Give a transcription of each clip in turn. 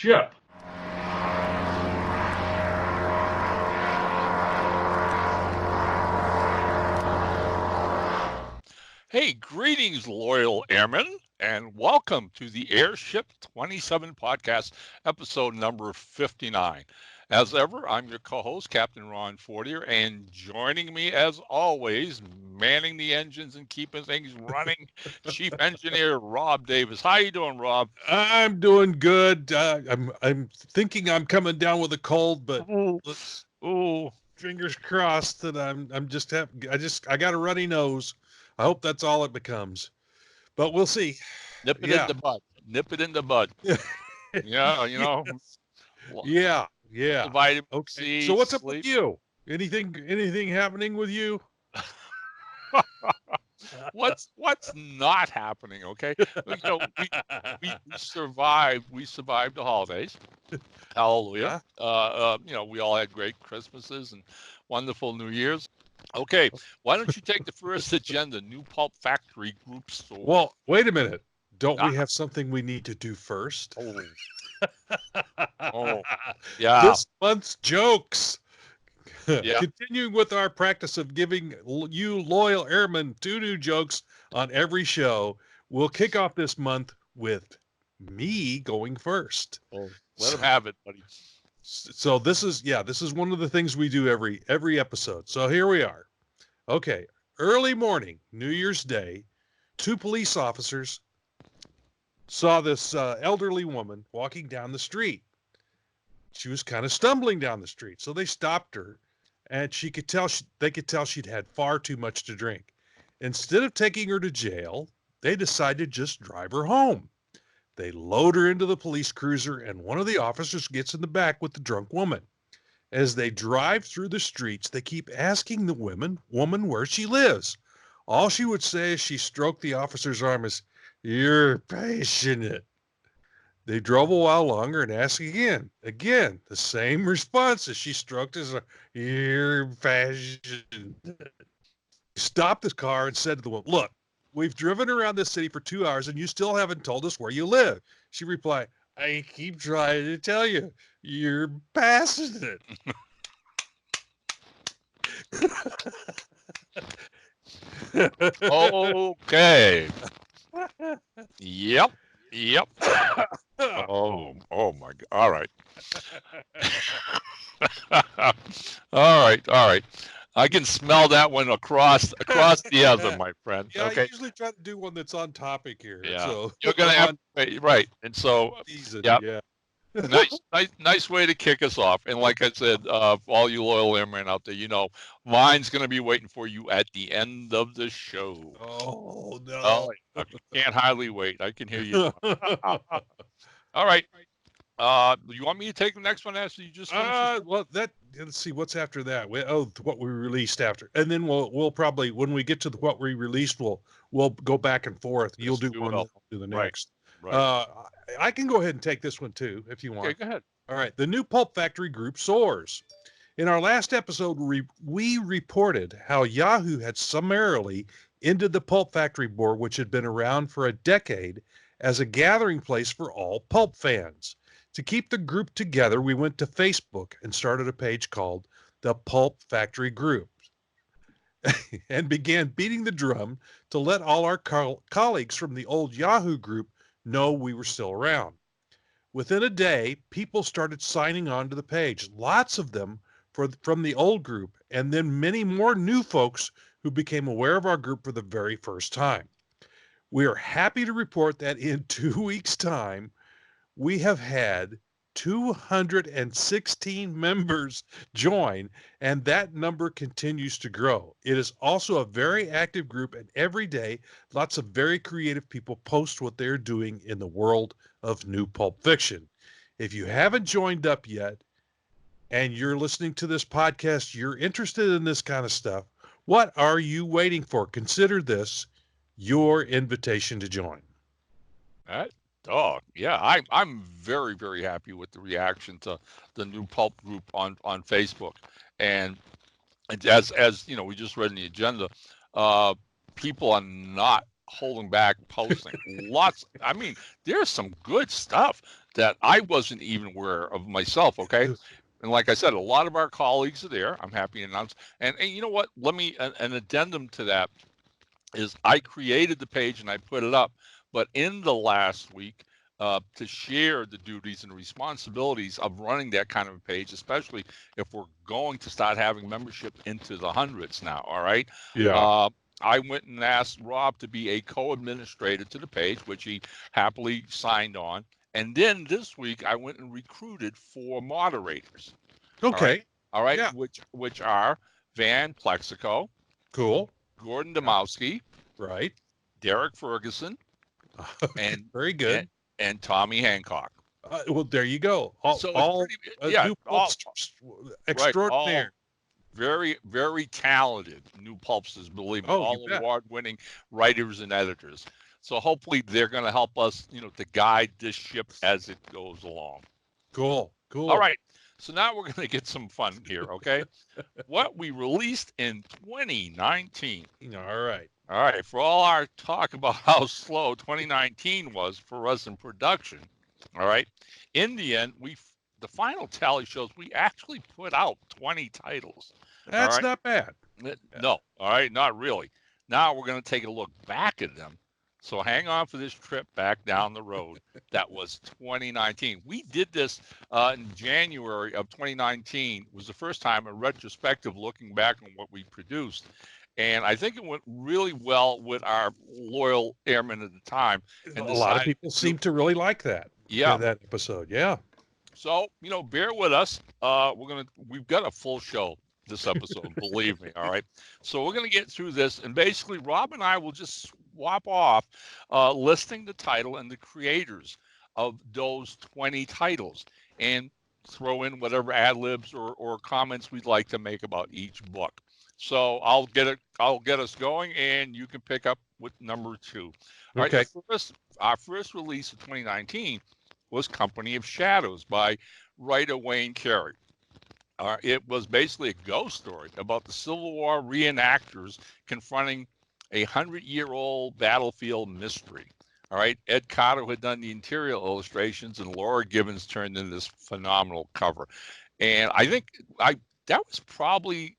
Airship. Hey, greetings, loyal airmen, and welcome to the Airship 27 podcast, episode number 59. As ever, I'm your co-host, Captain Ron Fortier, and joining me, as always, manning the engines and keeping things running, Chief Engineer Rob Davis. How you doing, Rob? I'm doing good. I'm thinking I'm coming down with a cold, but let's fingers crossed that I got a runny nose. I hope that's all it becomes, but we'll see. Nip it in the bud. Nip it in the bud. Yeah, Yeah. vitamin Okay. C, So what's up with sleep. you? Anything happening with you? What's not happening? Okay, we survived. We survived the holidays. Hallelujah. We all had great Christmases and wonderful New Years. Okay, why don't you take the first agenda? New Pulp Factory Group Store. Well, wait a minute. Don't we have something we need to do first? Yeah. This month's jokes. Yeah. Continuing with our practice of giving you loyal airmen 2 new jokes on every show, we'll kick off this month with me going first. Let him have it, buddy. So this is one of the things we do every episode. So here we are. Okay, early morning, New Year's Day, 2 police officers saw this elderly woman walking down the street. She was kind of stumbling down the street, so they stopped her, and they could tell she'd had far too much to drink. Instead of taking her to jail, they decided to just drive her home. They load her into the police cruiser, and one of the officers gets in the back with the drunk woman. As they drive through the streets, they keep asking the woman where she lives. All she would say as she stroked the officer's arm is, "You're passionate." They drove a while longer and asked again. Again, the same response as she stroked his arm. "You're passionate." Stopped the car and said to the woman, "Look, we've driven around this city for 2 hours and you still haven't told us where you live." She replied, "I keep trying to tell you. You're passionate." Okay. Yep. Oh my God. All right. All right. I can smell that one across the other, my friend. Yeah, okay. I usually try to do one that's on topic here. Yeah. So You're gonna have right. And so season, yeah. nice way to kick us off. And like I said, for all you loyal airmen out there, mine's going to be waiting for you at the end of the show. Oh, no. Oh, I can't hardly wait. I can hear you. All right. You want me to take the next one after you just finish? Let's see what's after that. What we released after, and then we'll probably, when we get to what we released, we'll go back and forth. You'll do one, I'll do the next. Right. I can go ahead and take this one too, if you want. Okay, go ahead. All right. The new Pulp Factory group soars. In our last episode, we reported how Yahoo had summarily ended the Pulp Factory board, which had been around for a decade, as a gathering place for all pulp fans. To keep the group together, we went to Facebook and started a page called the Pulp Factory Group and began beating the drum to let all our colleagues from the old Yahoo group know we were still around. Within a day, people started signing on to the page, lots of them from the old group, and then many more new folks who became aware of our group for the very first time. We are happy to report that in 2 weeks' time, we have had 216 members join, and that number continues to grow. It is also a very active group, and every day, lots of very creative people post what they're doing in the world of new pulp fiction. If you haven't joined up yet, and you're listening to this podcast, you're interested in this kind of stuff, what are you waiting for? Consider this your invitation to join. Yeah, I'm very, very happy with the reaction to the new Pulp group on Facebook, and as we just read in the agenda, people are not holding back posting. Lots. I mean, there's some good stuff. that I wasn't even aware of myself. Okay. And like I said, a lot of our colleagues are there. I'm happy to announce. And you know what? Let me, an addendum to that is I created the page and I put it up. But in the last week, to share the duties and responsibilities of running that kind of a page, especially if we're going to start having membership into the hundreds now. All right. Yeah. Uh, I went and asked Rob to be a co-administrator to the page, which he happily signed on. And then this week, I went and recruited 4 moderators. Okay. All right, Yeah. which are Van Plexico, Cool. Gordon Yeah. Demowski, Right. Derek Ferguson, Okay. and Very and, good. and Tommy Hancock. Well, there you go. So it's pretty, yeah, new all pulpsters right, all extraordinaire. very, very talented new pulpsters, believe me, Oh, you all bet. award-winning writers and editors. So hopefully they're going to help us, to guide this ship as it goes along. Cool. All Cool. right. So now we're going to get some fun here, okay? What we released in 2019. All right. All right. For all our talk about how slow 2019 was for us in production, all right, in the end, the final tally shows we actually put out 20 titles. All That's right. not bad. No, all right, not really. Now we're going to take a look back at them. So hang on for this trip back down the road. That was 2019. We did this in January of 2019. It was the first time a retrospective looking back on what we produced. And I think it went really well with our loyal airmen at the time. And A lot of decided people seem to really like that. yeah. That episode. Yeah. So, bear with us. We've got a full show this episode, believe me. All right. So we're going to get through this. And basically, Rob and I will just swap off listing the title and the creators of those 20 titles and throw in whatever ad libs or comments we'd like to make about each book. So I'll get us going, and you can pick up with number 2. All Okay. right. Our first release of 2019 was Company of Shadows by writer Wayne Carey. It was basically a ghost story about the Civil War reenactors confronting a 100-year-old battlefield mystery. All right, Ed Carter had done the interior illustrations, and Laura Gibbons turned in this phenomenal cover. And I think that was probably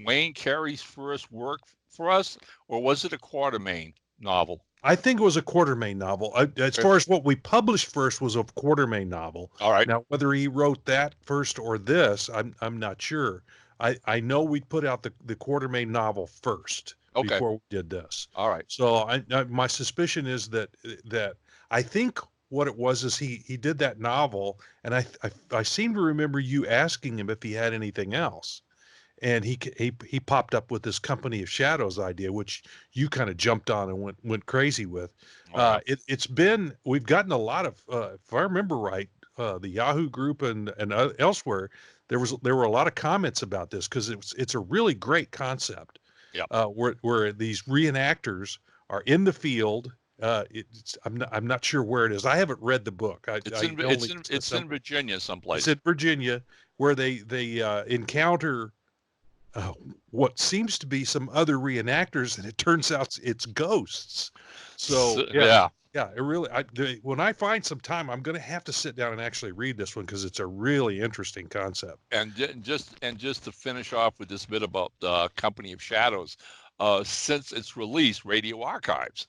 Wayne Carey's first work for us, or was it a Quartermain novel? I think it was a Quartermain novel. As far as what we published first was a Quartermain novel. All right. Now, whether he wrote that first or this, I'm not sure. I know we put out the Quartermain novel first before we did this. All right. So my suspicion is that I think what it was is he did that novel, and I seem to remember you asking him if he had anything else. And he popped up with this Company of Shadows idea, which you kind of jumped on and went crazy with. We've gotten a lot of, if I remember right, the Yahoo group and elsewhere, there were a lot of comments about this because it's a really great concept. Yeah. Where these reenactors are in the field. I'm not sure where it is. I haven't read the book. It's in Virginia someplace. It's in Virginia where they encounter what seems to be some other reenactors, and it turns out it's ghosts. So yeah, it really. When I find some time, I'm going to have to sit down and actually read this one because it's a really interesting concept. And just to finish off with this bit about Company of Shadows, since its release, Radio Archives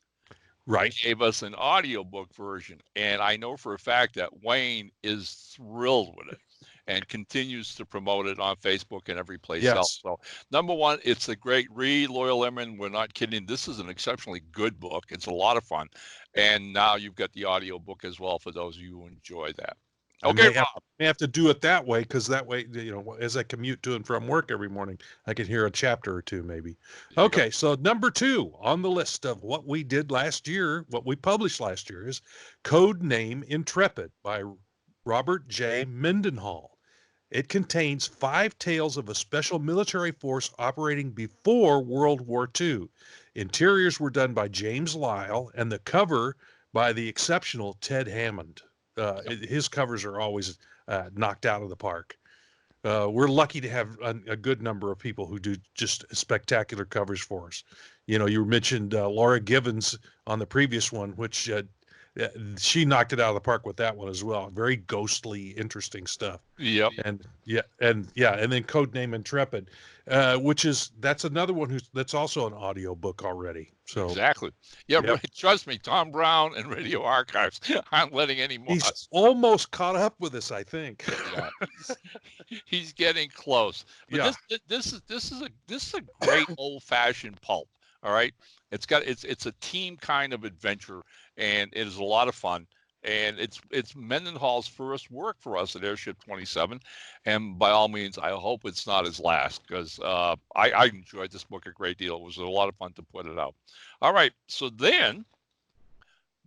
gave us an audiobook version, and I know for a fact that Wayne is thrilled with it and continues to promote it on Facebook and every place else. So, number one, it's a great read, Loyal Airmen. We're not kidding. This is an exceptionally good book. It's a lot of fun. And now you've got the audio book as well for those of you who enjoy that. Okay, I may have to do it that way because that way, as I commute to and from work every morning, I can hear a chapter or two maybe. Okay, so number 2 on the list of what we did last year, what we published last year, is Code Name Intrepid by Robert J. Mendenhall. It contains 5 tales of a special military force operating before World War II. Interiors were done by James Lyle, and the cover by the exceptional Ted Hammond. His covers are always knocked out of the park. We're lucky to have a good number of people who do just spectacular covers for us. You mentioned Laura Gibbons on the previous one, which Yeah, she knocked it out of the park with that one as well. Very ghostly, interesting stuff. Yep. And and then Codename Intrepid, that's another one that's also an audio book already. So exactly. Yeah, yep. trust me, Tom Brown and Radio Archives aren't letting any more. He's almost caught up with us, I think. Yeah, he's getting close. But Yeah. this is a great old fashioned pulp. All right, it's a team kind of adventure, and it is a lot of fun. And it's Mendenhall's first work for us at Airship 27, and by all means, I hope it's not his last, because I enjoyed this book a great deal. It was a lot of fun to put it out. All right, so then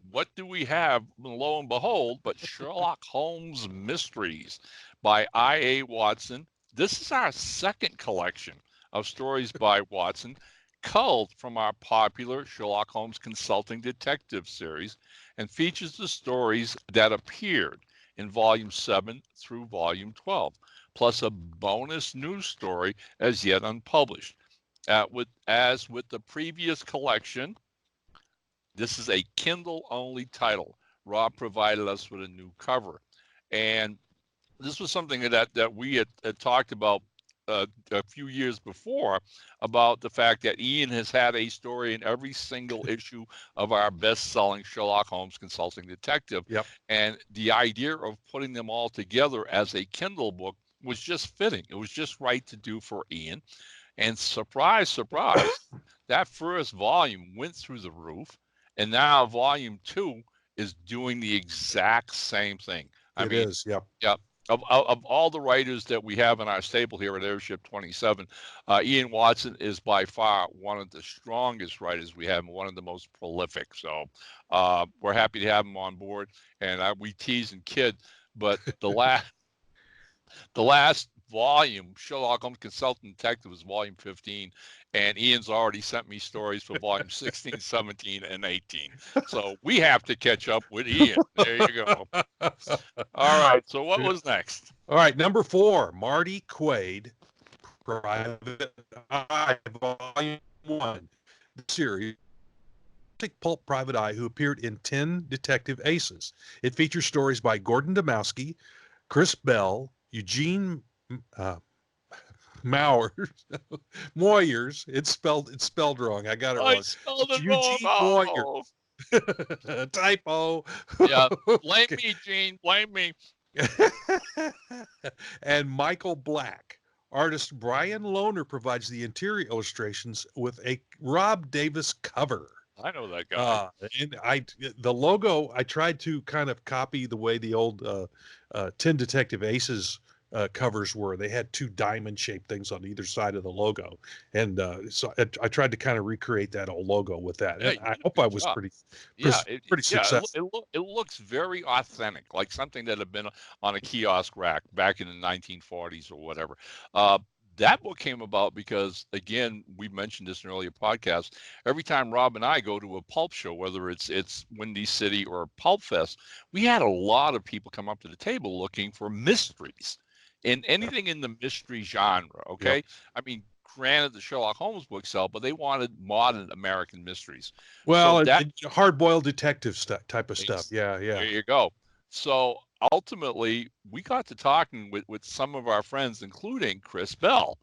what do we have? Lo and behold, but Sherlock Holmes Mysteries by I.A. Watson. This is our second collection of stories by Watson, culled from our popular Sherlock Holmes Consulting Detective series, and features the stories that appeared in Volume 7 through Volume 12, plus a bonus news story as yet unpublished. As with the previous collection, this is a Kindle-only title. Rob provided us with a new cover. And this was something that we had talked about a few years before, about the fact that Ian has had a story in every single issue of our best-selling Sherlock Holmes Consulting Detective. Yep. And the idea of putting them all together as a Kindle book was just fitting. It was just right to do for Ian. And surprise, surprise, that first volume went through the roof. And now Volume 2 is doing the exact same thing. I mean, Yep. Yeah. Of all the writers that we have in our stable here at Airship 27, Ian Watson is by far one of the strongest writers we have and one of the most prolific. So we're happy to have him on board. And we tease and kid, but the last volume, Sherlock Holmes Consultant Detective, was volume 15, and Ian's already sent me stories for volume 16, 17, and 18. So we have to catch up with Ian. There you go. All right, so what was next? All right, number 4, Marty Quaid, Private Eye, Volume 1, the series. Pulp Private Eye, who appeared in 10 Detective Aces. It features stories by Gordon Demowski, Chris Bell, Eugene Moyers. It's spelled wrong. I got it wrong. I spelled it Eugene wrong. Moyers. Typo. Yeah, blame me, Gene. Blame me. And Michael Black. Artist Brian Lohner provides the interior illustrations with a Rob Davis cover. I know that guy. And the logo, I tried to kind of copy the way the old 10 Detective Aces covers were. They had 2 diamond-shaped things on either side of the logo, and so I tried to kind of recreate that old logo with that. And I hope I was pretty successful. It looks very authentic, like something that had been on a kiosk rack back in the 1940s or whatever. That book came about because, again, we mentioned this in earlier podcasts. Every time Rob and I go to a pulp show, whether it's Windy City or Pulp Fest, we had a lot of people come up to the table looking for mysteries, in anything in the mystery genre. Okay, Yep. I mean, granted, the Sherlock Holmes books sell, but they wanted modern American mysteries. Well, So hard-boiled detective type of stuff. Yeah. there you go. So ultimately, we got to talking with some of our friends, including Chris Bell,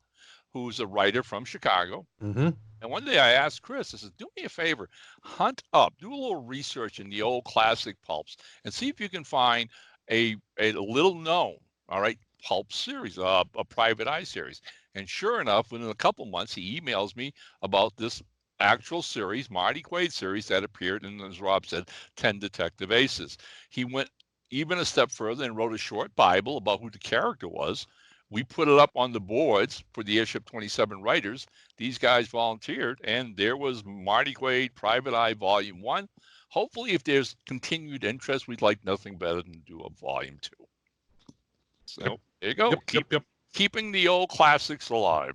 who's a writer from Chicago. Mm-hmm. And one day I asked Chris, I said, do me a favor, hunt up, do a little research in the old classic pulps and see if you can find a little known, all right, pulp series, a Private Eye series. And sure enough, within a couple months, he emails me about this actual series, Marty Quaid series, that appeared in, as Rob said, 10 Detective Aces. He went even a step further and wrote a short Bible about who the character was. We put it up on the boards for the Airship 27 writers. These guys volunteered, and there was Marty Quaid, Private Eye, Volume 1. Hopefully, if there's continued interest, we'd like nothing better than do a Volume 2. So there you go. Keeping the old classics alive.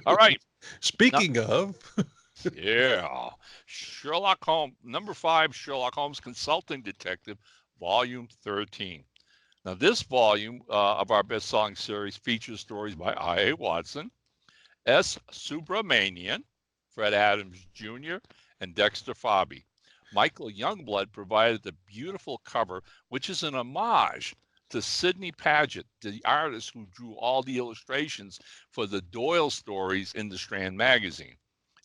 All right. Speaking of. Yeah. Sherlock Holmes, number 5, Sherlock Holmes Consulting Detective, Volume 13. Now, this volume of our best-selling series features stories by I.A. Watson, S. Subramanian, Fred Adams Jr., and Dexter Fabi. Michael Youngblood provided the beautiful cover, which is an homage to Sidney Paget, the artist who drew all the illustrations for the Doyle stories in the Strand magazine.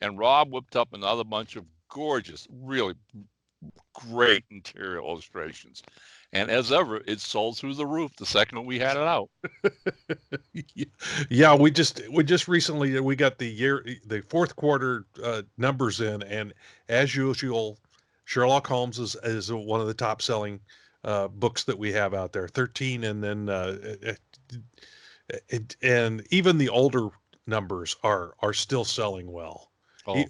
And Rob whipped up another bunch of gorgeous, really great interior illustrations. And as ever, it sold through the roof the second we had it out. Yeah, we just recently we got the fourth quarter numbers in, and as usual, Sherlock Holmes is one of the top selling books that we have out there. 13, and then and even the older numbers are still selling well. Oh,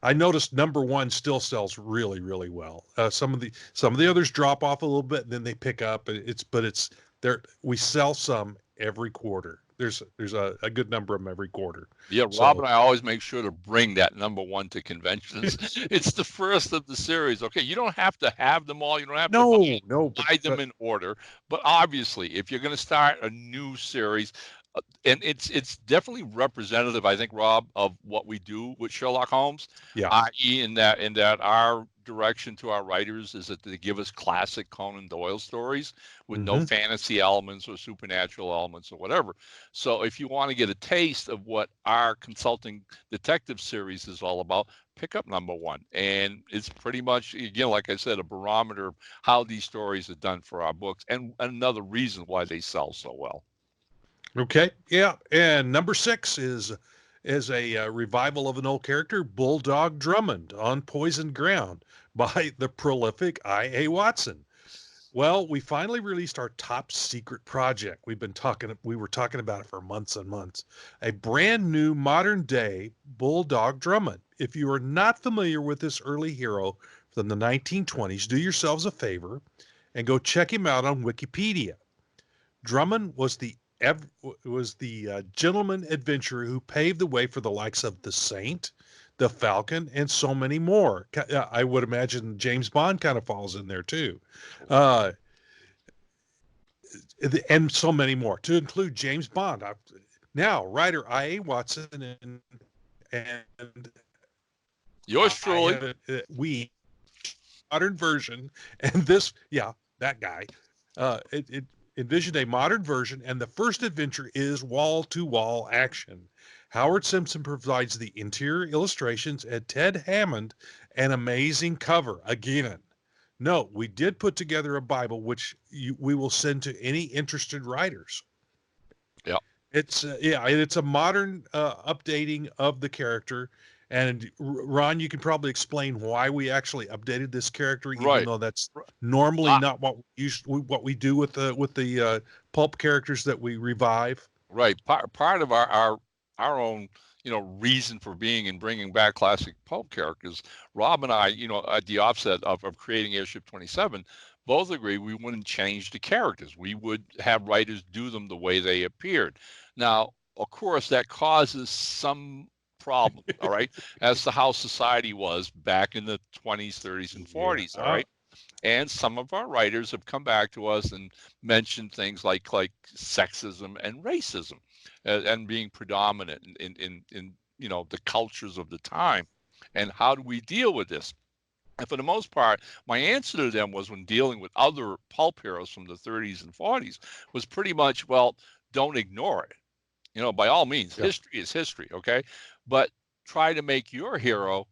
I noticed number one still sells really really well. Some of the others drop off a little bit, and then they pick up. It's there. We sell some every quarter. There's a good number of them every quarter. yeah, Rob So and I always make sure to bring that number one to conventions. It's the first of the series. Okay, you don't have to have them all. You don't have to no, buy them but in order. But obviously, if you're going to start a new series, and it's definitely representative, I think, Rob, of what we do with Sherlock Holmes, yeah. i.e., in that our direction to our writers is that they give us classic Conan Doyle stories with no Hmm. fantasy elements or supernatural elements or whatever. So if you want to get a taste of what our consulting detective series is all about, pick up number one. And it's pretty much, again, like I said, a barometer of how these stories are done for our books and another reason why they sell so well. Okay, yeah, and number six is a revival of an old character, Bulldog Drummond, on Poisoned Ground by the prolific I.A. Watson. Well, we finally released our top secret project. We were talking about it for months and months. A brand new modern day Bulldog Drummond. If you are not familiar with this early hero from the 1920s, do yourselves a favor and go check him out on Wikipedia. Drummond was the gentleman adventurer who paved the way for the likes of the Saint, the Falcon, and so many more. I would imagine James Bond kind of falls in there too. Uh, and so many more, to include James Bond. Now, writer I.A. Watson and Yours I truly. have we modern version, and this, yeah, that guy. It envisioned a modern version, and the first adventure is wall to wall action. Howard Simpson provides the interior illustrations, and Ted Hammond an amazing cover. Again, no, we did put together a Bible, which we will send to any interested writers. Yeah. It's a modern updating of the character. And Ron, you can probably explain why we actually updated this character, even Right. though that's R- normally I, not what we do with the pulp characters that we revive. right. Part of our own, reason for being and bringing back classic pulp characters. Rob and I, at the offset of creating Airship 27, both agree we wouldn't change the characters. We would have writers do them the way they appeared. Now, of course, that causes some problem, all right, as to how society was back in the 20s, 30s, and 40s, all Yeah, right. And some of our writers have come back to us and mentioned things like sexism and racism, and being predominant in the cultures of the time. And how do we deal with this? And for the most part, my answer to them was, when dealing with other pulp heroes from the 30s and 40s, was pretty much, well, don't ignore it. By all means, yeah, history is history, okay? But try to make your hero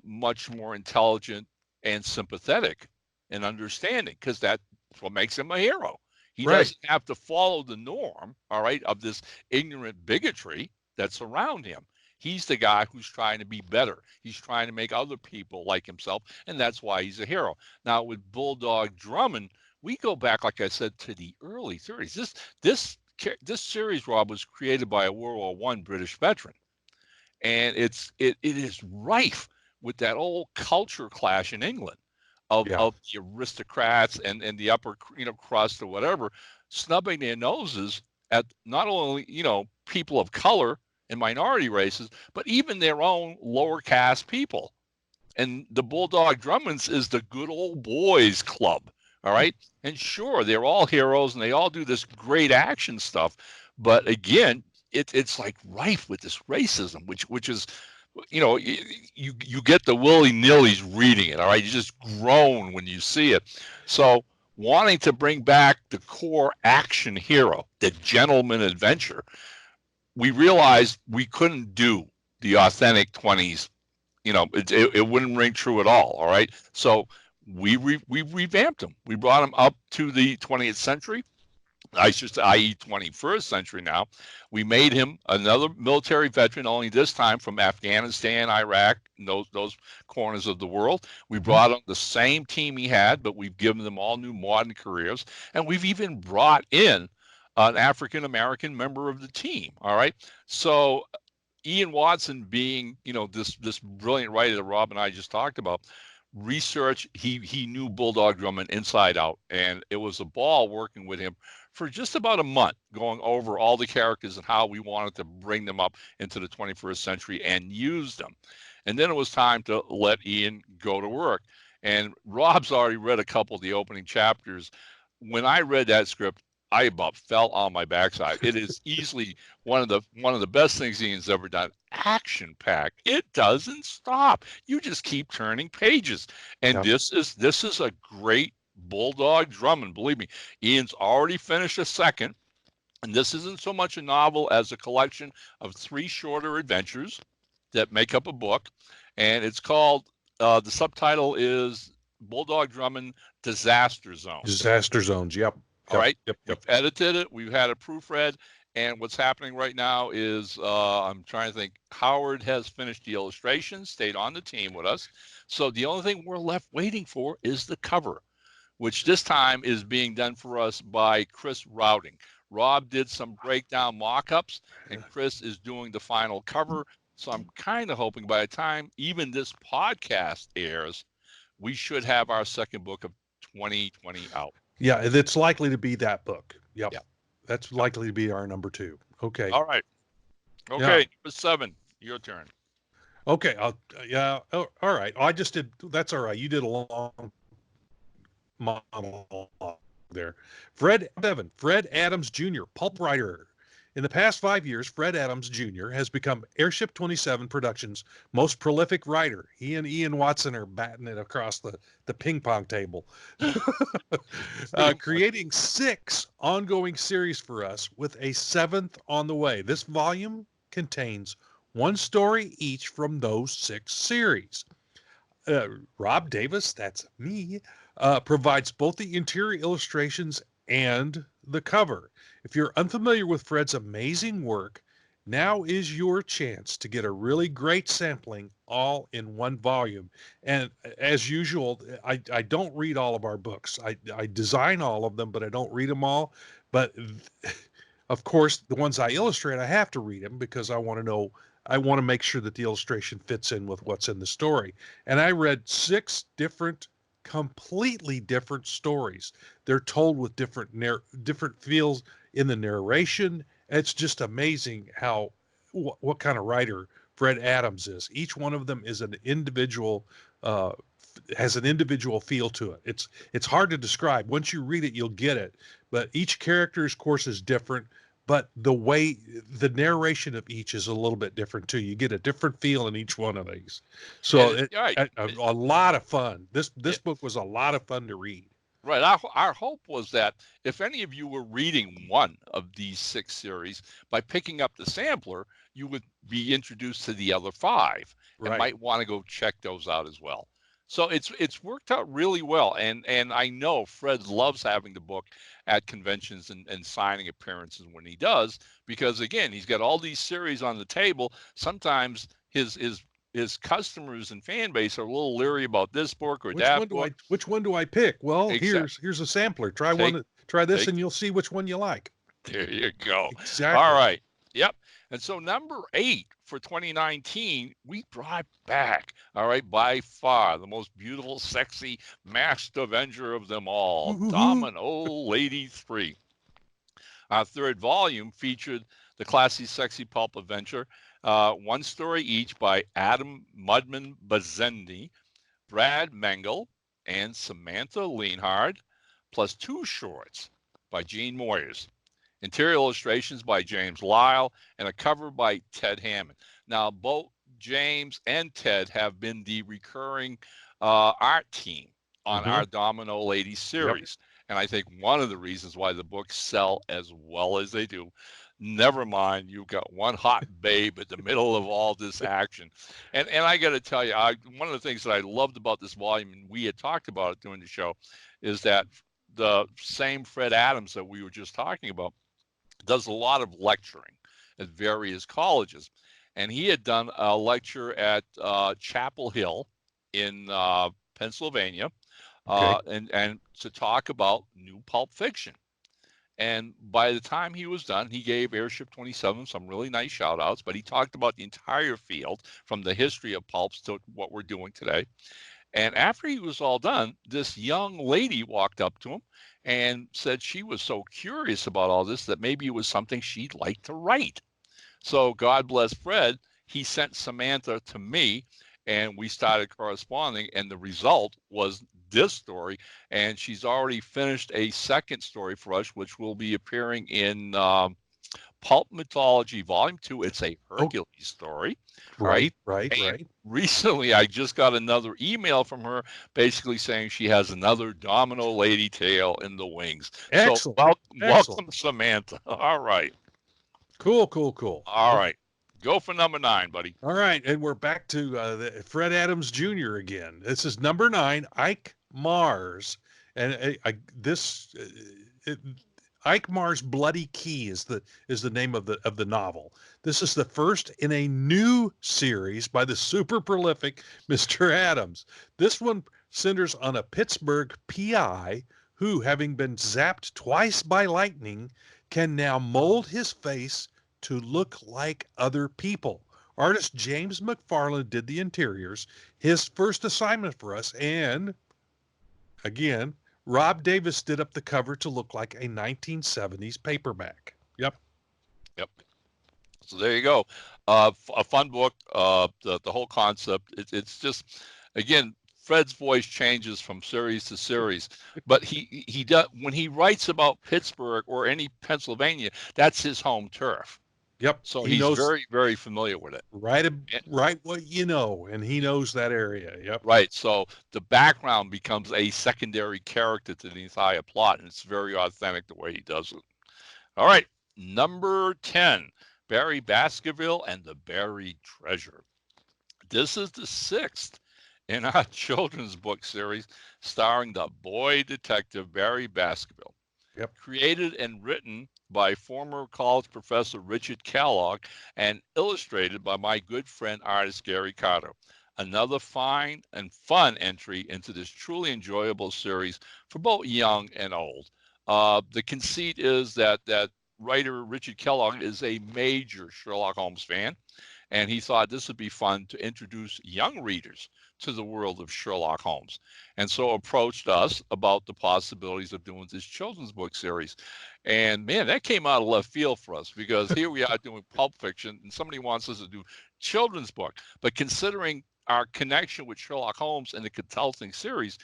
much more intelligent and sympathetic and understanding, because that's what makes him a hero. He right. doesn't have to follow the norm, all right, of this ignorant bigotry that's around him. He's the guy who's trying to be better. He's trying to make other people like himself, and that's why he's a hero. Now, with Bulldog Drummond, we go back, like I said, to the early 30s. This series, Rob, was created by a World War One British veteran, and it is rife with that old culture clash in England Yeah, of the aristocrats and the upper crust or whatever, snubbing their noses at not only people of color and minority races, but even their own lower caste people. And the Bulldog Drummonds is the good old boys club. All right. And sure, they're all heroes and they all do this great action stuff. But again, it's like rife with this racism, which is you get the willy-nillys reading it, all right? You just groan when you see it. So wanting to bring back the core action hero, the gentleman adventure, we realized we couldn't do the authentic 20s. It wouldn't ring true at all right? So we revamped him. We brought him up to the 20th century, i.e. 21st century now. We made him another military veteran, only this time from Afghanistan, Iraq, and those corners of the world. We brought on the same team he had, but we've given them all new modern careers. And we've even brought in an African-American member of the team, all right? So Ian Watson being, this brilliant writer that Rob and I just talked about, research, he knew Bulldog Drummond inside out, and it was a ball working with him for just about a month, going over all the characters and how we wanted to bring them up into the 21st century and use them. And then it was time to let Ian go to work. And Rob's already read a couple of the opening chapters. When I read that script, I about fell on my backside. It is easily one of the best things Ian's ever done. Action packed. It doesn't stop. You just keep turning pages. And Yep. this is a great Bulldog Drummond. Believe me, Ian's already finished a second. And this isn't so much a novel as a collection of 3 shorter adventures that make up a book. And it's called, the subtitle is Bulldog Drummond Disaster Zone. Disaster zones. Yep. All right. Yep. We've edited it. We've had it proofread. And what's happening right now is, I'm trying to think, Howard has finished the illustrations, stayed on the team with us. So the only thing we're left waiting for is the cover, which this time is being done for us by Chris Routing. Rob did some breakdown mock-ups, and Chris is doing the final cover. So I'm kind of hoping by the time even this podcast airs, we should have our second book of 2020 out. Yeah, it's likely to be that book. Yep. Yeah. That's likely to be our number 2. Okay. All right. Okay, Yeah. number 7, your turn. Okay. All right. I just did. That's all right. You did a long monologue there. Fred Adams Jr., pulp writer. In the past 5 years, Fred Adams Jr. has become Airship 27 Productions' most prolific writer. He and Ian Watson are batting it across the ping pong table, creating 6 ongoing series for us with a 7th on the way. This volume contains 1 story each from those 6 series. Rob Davis, that's me, provides both the interior illustrations and the cover. If you're unfamiliar with Fred's amazing work, now is your chance to get a really great sampling all in 1 volume. And as usual, I don't read all of our books. I design all of them, but I don't read them all. But of course, the ones I illustrate, I have to read them because I want to make sure that the illustration fits in with what's in the story. And I read 6 completely different stories. They're told with different feels in the narration. It's just amazing how what kind of writer Fred Adams is. Each one of them is an individual, has an individual feel to it. It's hard to describe. Once you read it, you'll get it. But each character's course is different. But the narration of each is a little bit different too. You get a different feel in each one of these. So a lot of fun. This book was a lot of fun to read. Right. Our hope was that if any of you were reading one of these 6 series, by picking up the sampler, you would be introduced to the other 5 and might want to go check those out as well. So it's worked out really well. And I know Fred loves having the book at conventions and signing appearances when he does, because again, he's got all these series on the table. Sometimes his customers and fan base are a little leery about this book or that book. Which one do I pick? Well, here's a sampler. Try this and you'll see which one you like. There you go. Exactly. All right. Yep. And so number 8 for 2019, we brought back, all right, by far the most beautiful, sexy, masked Avenger of them all, Domino Lady 3. Our 3rd volume featured the classy, sexy pulp adventure, 1 story each by Adam Mudman Bazendi, Brad Mengel, and Samantha Leonhard, plus 2 shorts by Gene Moyers. Interior illustrations by James Lyle, and a cover by Ted Hammond. Now, both James and Ted have been the recurring art team on Mhm. our Domino Ladies Yep. series. And I think one of the reasons why the books sell as well as they do, never mind, you've got one hot babe at the middle of all this action. And I got to tell you, one of the things that I loved about this volume, and we had talked about it during the show, is that the same Fred Adams that we were just talking about does a lot of lecturing at various colleges. And he had done a lecture at Chapel Hill in Pennsylvania, Okay. and to talk about new pulp fiction. And by the time he was done, he gave Airship 27 some really nice shout outs, but he talked about the entire field from the history of pulps to what we're doing today. And after he was all done, this young lady walked up to him and said she was so curious about all this that maybe it was something she'd like to write. So God bless Fred, he sent Samantha to me and we started corresponding. And the result was this story. And she's already finished a second story for us, which will be appearing in Pulp Mythology Volume 2. It's a Oh, Hercules story. All right. right, right, And right. recently, I just got another email from her basically saying she has another Domino Lady tale in the wings. So Excellent. Excellent. welcome, Samantha. All right. Cool, cool, cool. All Okay. right. Go for number 9, buddy. All right, and we're back to Fred Adams Jr. again. This is number 9, Ike Mars, and it, Ike Mars' Bloody Key is the name of the novel. This is the first in a new series by the super prolific Mr. Adams. This one centers on a Pittsburgh PI who, having been zapped twice by lightning, can now mold his face to look like other people. Artist James McFarland did the interiors, his first assignment for us, and again, Rob Davis did up the cover to look like a 1970s paperback. Yep. Yep. So there you go. A fun book. The whole concept. It's just, again, Fred's voice changes from series to series, but he does when he writes about Pittsburgh or any Pennsylvania. That's his home turf. Yep. So He he's knows very, very familiar with it. right And- right what you know, and he knows that area. Yep. right. So the background becomes a secondary character to the entire plot, and it's very authentic the way he does it. All right. Number 10, Barry Baskerville and the Buried Treasure. This is the sixth in our children's book series starring the boy detective Barry Baskerville. Yep. Created and written by former college professor Richard Kellogg and illustrated by my good friend artist Gary Carter. Another fine and fun entry into this truly enjoyable series for both young and old. The conceit is that writer Richard Kellogg is a major Sherlock Holmes fan, and he thought this would be fun to introduce young readers to the world of Sherlock Holmes, and so approached us about the possibilities of doing this children's book series. And man, that came out of left field for us because here we are doing pulp fiction, and somebody wants us to do children's book. But considering our connection with Sherlock Holmes and the consulting series,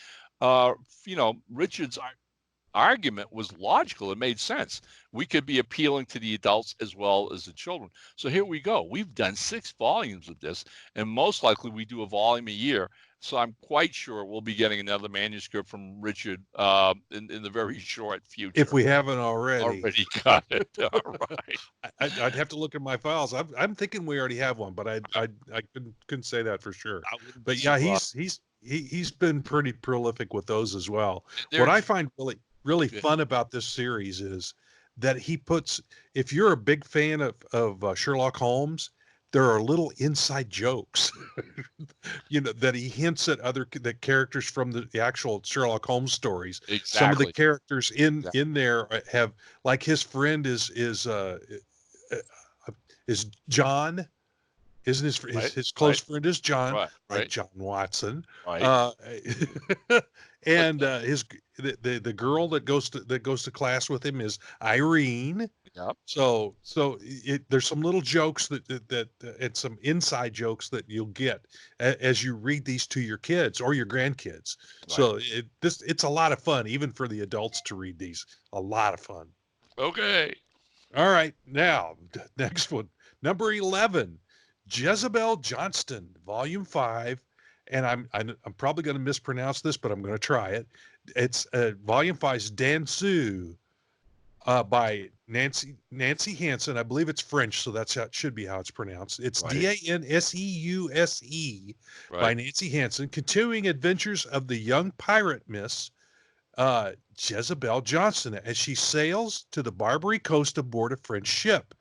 Richard's argument was logical. It made sense. We could be appealing to the adults as well as the children. So here we go. We've done 6 volumes of this, and most likely we do a volume a year. So I'm quite sure we'll be getting another manuscript from Richard in the very short future. If we haven't already. Already got it. All right. I'd have to look at my files. I'm thinking we already have one, but I couldn't say that for sure. But yeah, he's been pretty prolific with those as well. What I find really fun about this series is that he puts, if you're a big fan of Sherlock Holmes, there are little inside jokes, that he hints at the characters from the actual Sherlock Holmes stories. Exactly. Some of the characters in there have, like, his friend is John. Isn't his close friend is John, right. like John Watson, right. and the girl that goes to class with him is Irene. Yep. So there's some little jokes that and some inside jokes that you'll get as you read these to your kids or your grandkids. Right. So it's a lot of fun, even for the adults to read these. A lot of fun. Okay. All right, now next one, number 11. Jezebel Johnston, Volume 5, and I'm probably going to mispronounce this, but I'm going to try it. It's Volume 5's Dansu, by Nancy Hansen. I believe it's French, so that's how it should be how it's pronounced. It's Right. Danseuse by Right. Nancy Hansen, continuing adventures of the young pirate miss Jezebel Johnston as she sails to the Barbary coast aboard a French ship.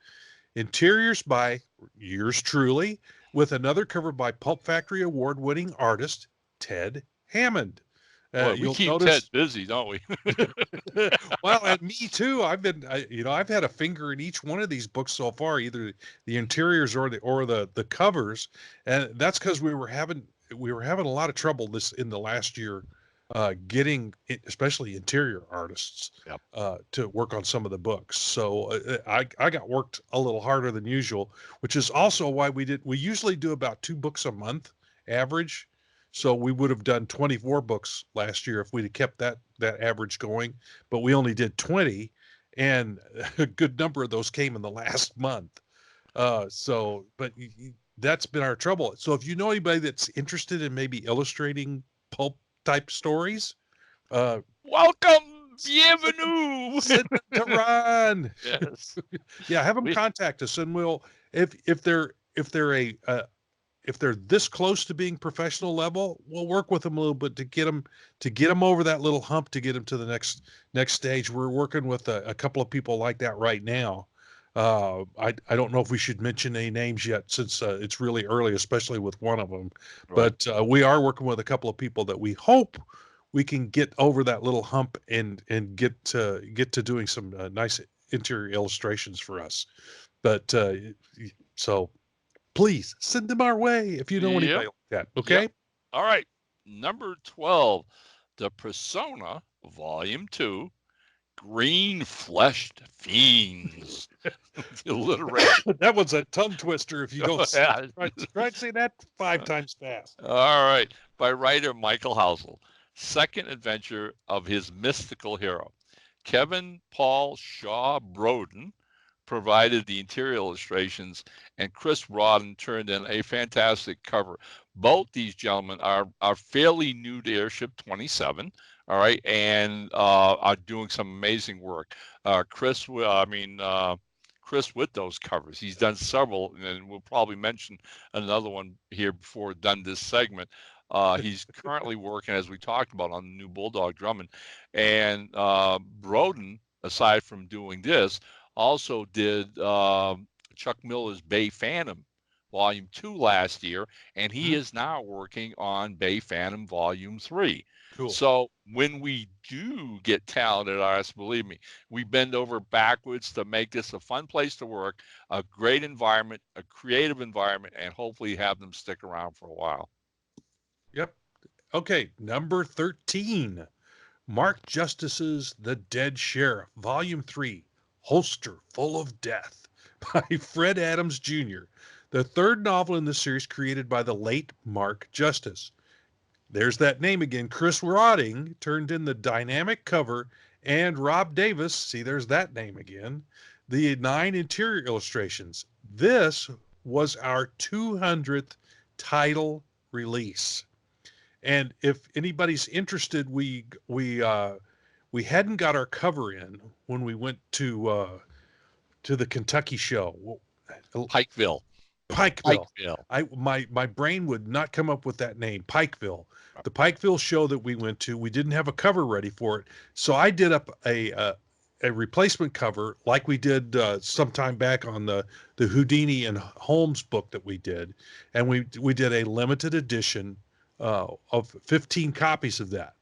Interiors by yours truly, with another cover by Pulp Factory award-winning artist Ted Hammond. Boy, we You'll keep Ted notice, busy, don't we? well, and me too. I've had a finger in each one of these books so far, either the interiors or the covers, and that's because we were having a lot of trouble this in the last year, getting especially interior artists Yep. to work on some of the books. So I got worked a little harder than usual, which is also why we usually do about 2 books a month average. So we would have done 24 books last year if we'd have kept that average going, but we only did 20, and a good number of those came in the last month. But that's been our trouble. So if you know anybody that's interested in maybe illustrating pulp type stories, Welcome, bienvenue. send them to Ron. Yes. Yeah, have them We, contact us, and we'll if they're this close to being professional level, we'll work with them a little bit to get them over that little hump, to get them to the next stage. We're working with a couple of people like that right now. I don't know if we should mention any names yet, since it's really early, especially with one of them. right. But we are working with a couple of people that we hope we can get over that little hump and get to doing some nice interior illustrations for us. But so please send them our way if you know Yep. anybody like that. Okay. Yep. All right. Number 12, The Persona, Volume 2, Green Fleshed Fiends. The alliteration. That was a tongue twister if you don't Yeah. try to say that 5 times fast. All right. By writer Michael Housel. Second adventure of his mystical hero. Kevin Paul Shaw Broden provided the interior illustrations, and Chris Rodden turned in a fantastic cover. Both these gentlemen are fairly new to Airship 27, all right, and are doing some amazing work. Chris with those covers, he's done several, and we'll probably mention another one here before we're done this segment. He's currently working, as we talked about, on the new Bulldog Drummond, and Broden, aside from doing this, also did Chuck Miller's Bay Phantom Volume 2 last year, and he is now working on Bay Phantom Volume 3. Cool. So when we do get talented artists, believe me, we bend over backwards to make this a fun place to work, a great environment, a creative environment, and hopefully have them stick around for a while. Yep. Okay, number 13. Mark Justice's The Dead Sheriff, Volume 3, Holster Full of Death, by Fred Adams Jr., the third novel in the series created by the late Mark Justice. There's that name again. Chris Rodding turned in the dynamic cover, and Rob Davis, see, there's that name again, the 9 interior illustrations. This was our 200th title release. And if anybody's interested, we hadn't got our cover in when we went to the Kentucky show. Pikeville. My brain would not come up with that name, Pikeville. The Pikeville show that we went to, we didn't have a cover ready for it, so I did up a replacement cover like we did sometime back on the Houdini and Holmes book that we did, and we did a limited edition of 15 copies of that.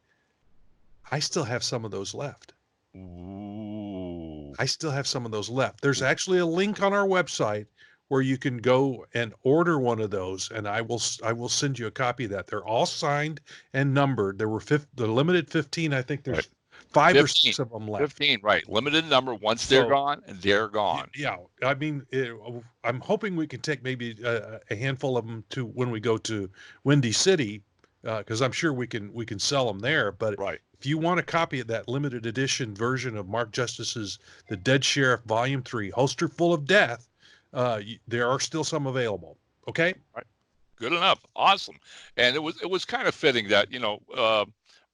I still have some of those left. Ooh. I still have some of those left. There's actually a link on our website where you can go and order one of those, and I will send you a copy of that. They're all signed and numbered. There were the limited 15. I think there's right. 5 15, or 6 of them left. 15, right? Limited number. Once they're gone, they're gone. Yeah, I mean, I'm hoping we can take maybe a handful of them to when we go to Windy City, because I'm sure we can sell them there. But right. If you want a copy of that limited edition version of Mark Justice's The Dead Sheriff Volume 3, Holster Full of Death, there are still some available. Okay. Right. Good enough. Awesome. And it was kind of fitting that,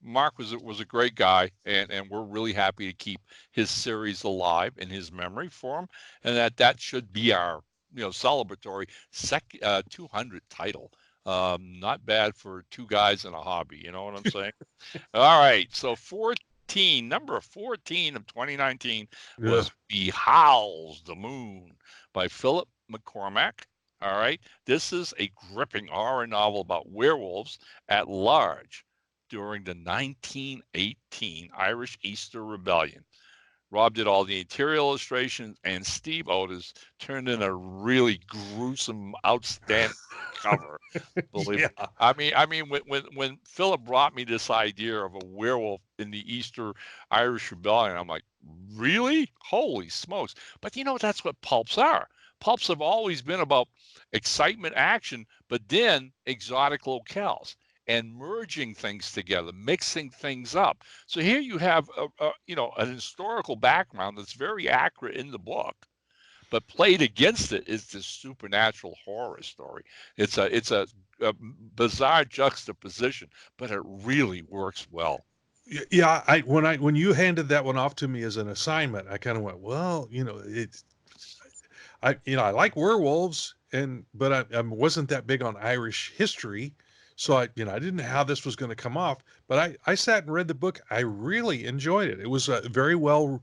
Mark was a great guy, and we're really happy to keep his series alive in his memory for him, and that should be our celebratory 200 title. Not bad for two guys in a hobby. You know what I'm saying? All right. So 14, number 14 of 2019 Ugh. was "He Howls the Moon" by Philip McCormack. All right. This is a gripping horror novel about werewolves at large during the 1918 Irish Easter Rebellion. Rob did all the interior illustrations, and Steve Otis turned in a really gruesome, outstanding cover. Believe Yeah. me. I mean, when Philip brought me this idea of a werewolf in the Easter Irish Rebellion, I'm like, really? Holy smokes! But that's what pulps are. Pulps have always been about excitement, action, but then exotic locales and merging things together, mixing things up. So here you have an historical background that's very accurate in the book, but played against it is this supernatural horror story. It's a bizarre juxtaposition, but it really works well. Yeah, when you handed that one off to me as an assignment, I kind of went, well, I like werewolves, but I wasn't that big on Irish history, so I didn't know how this was going to come off. But I sat and read the book. I really enjoyed it. It was very well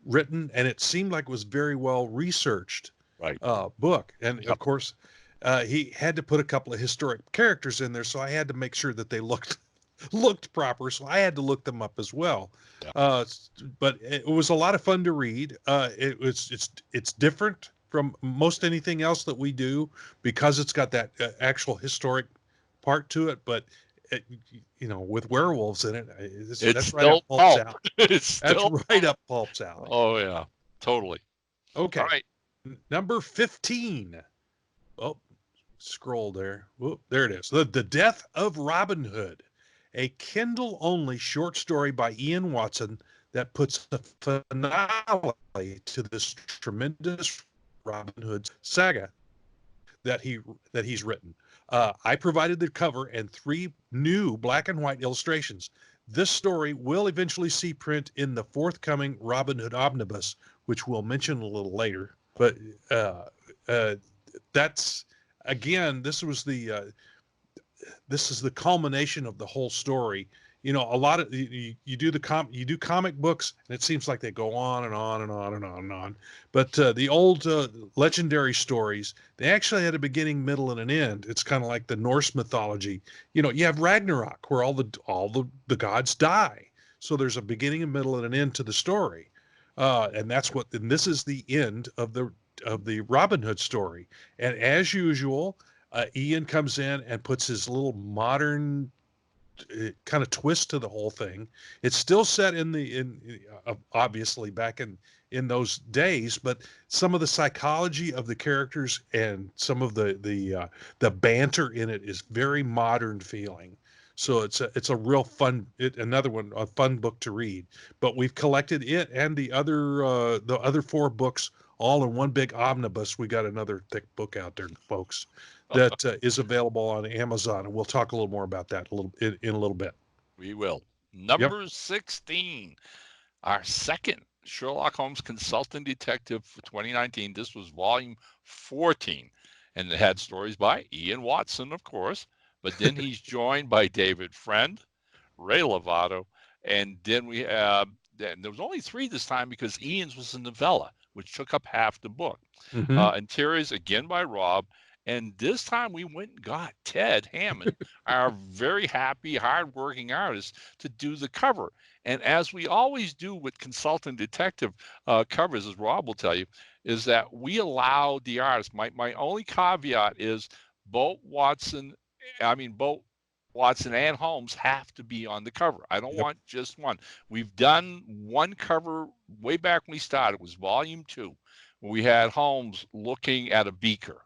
written, and it seemed like it was very well researched Right. book. And of Yep. course, he had to put a couple of historic characters in there, so I had to make sure that they looked proper. So I had to look them up as well. Yeah. But it was a lot of fun to read. It's different from most anything else that we do because it's got that actual historic part to it. But it, with werewolves in it, It's that's right up still Pulp's pulp. out. It's That's still right up Pulp's alley. Oh yeah, totally. All Okay, right. number 15. Oh, scroll there. Whoop, there it is. The Death of Robin Hood, a Kindle only short story by Ian Watson that puts a finale to this tremendous Robin Hood saga that he's written. I provided the cover and 3 new black and white illustrations. This story will eventually see print in the forthcoming Robin Hood omnibus, which we'll mention a little later. But uh, uh, that's again, this is the culmination of the whole story. A lot of you do comic books, and it seems like they go on and on and on and on and on. But the old legendary stories, they actually had a beginning, middle, and an end. It's kind of like the Norse mythology. You have Ragnarok, where all the gods die. So there's a beginning, a middle, and an end to the story. And this is the end of the Robin Hood story. And as usual, Ian comes in and puts his little modern kind of twist to the whole thing. It's still set obviously back in those days, but some of the psychology of the characters and some of the banter in it is very modern feeling. So it's a real fun another one, a fun book to read. But we've collected it and the other 4 books all in one big omnibus. We got another thick book out there, folks, that is available on Amazon, and we'll talk a little more about that in a little bit. We will. Yep. Number 16, our second Sherlock Holmes consultant detective for 2019. This was volume 14, and it had stories by Ian Watson, of course, but then he's joined by David Friend, Ray Lovato, and then there was only 3 this time because Ian's was a novella, which took up half the book. Mm-hmm. Interiors again by Rob. And this time we went and got Ted Hammond, our very happy, hardworking artist, to do the cover. And as we always do with consultant detective covers, as Rob will tell you, is that we allow the artist. My only caveat is both Watson and Holmes have to be on the cover. I don't Yep. want just one. We've done one cover way back when we started. It was volume 2. We had Holmes looking at a beaker,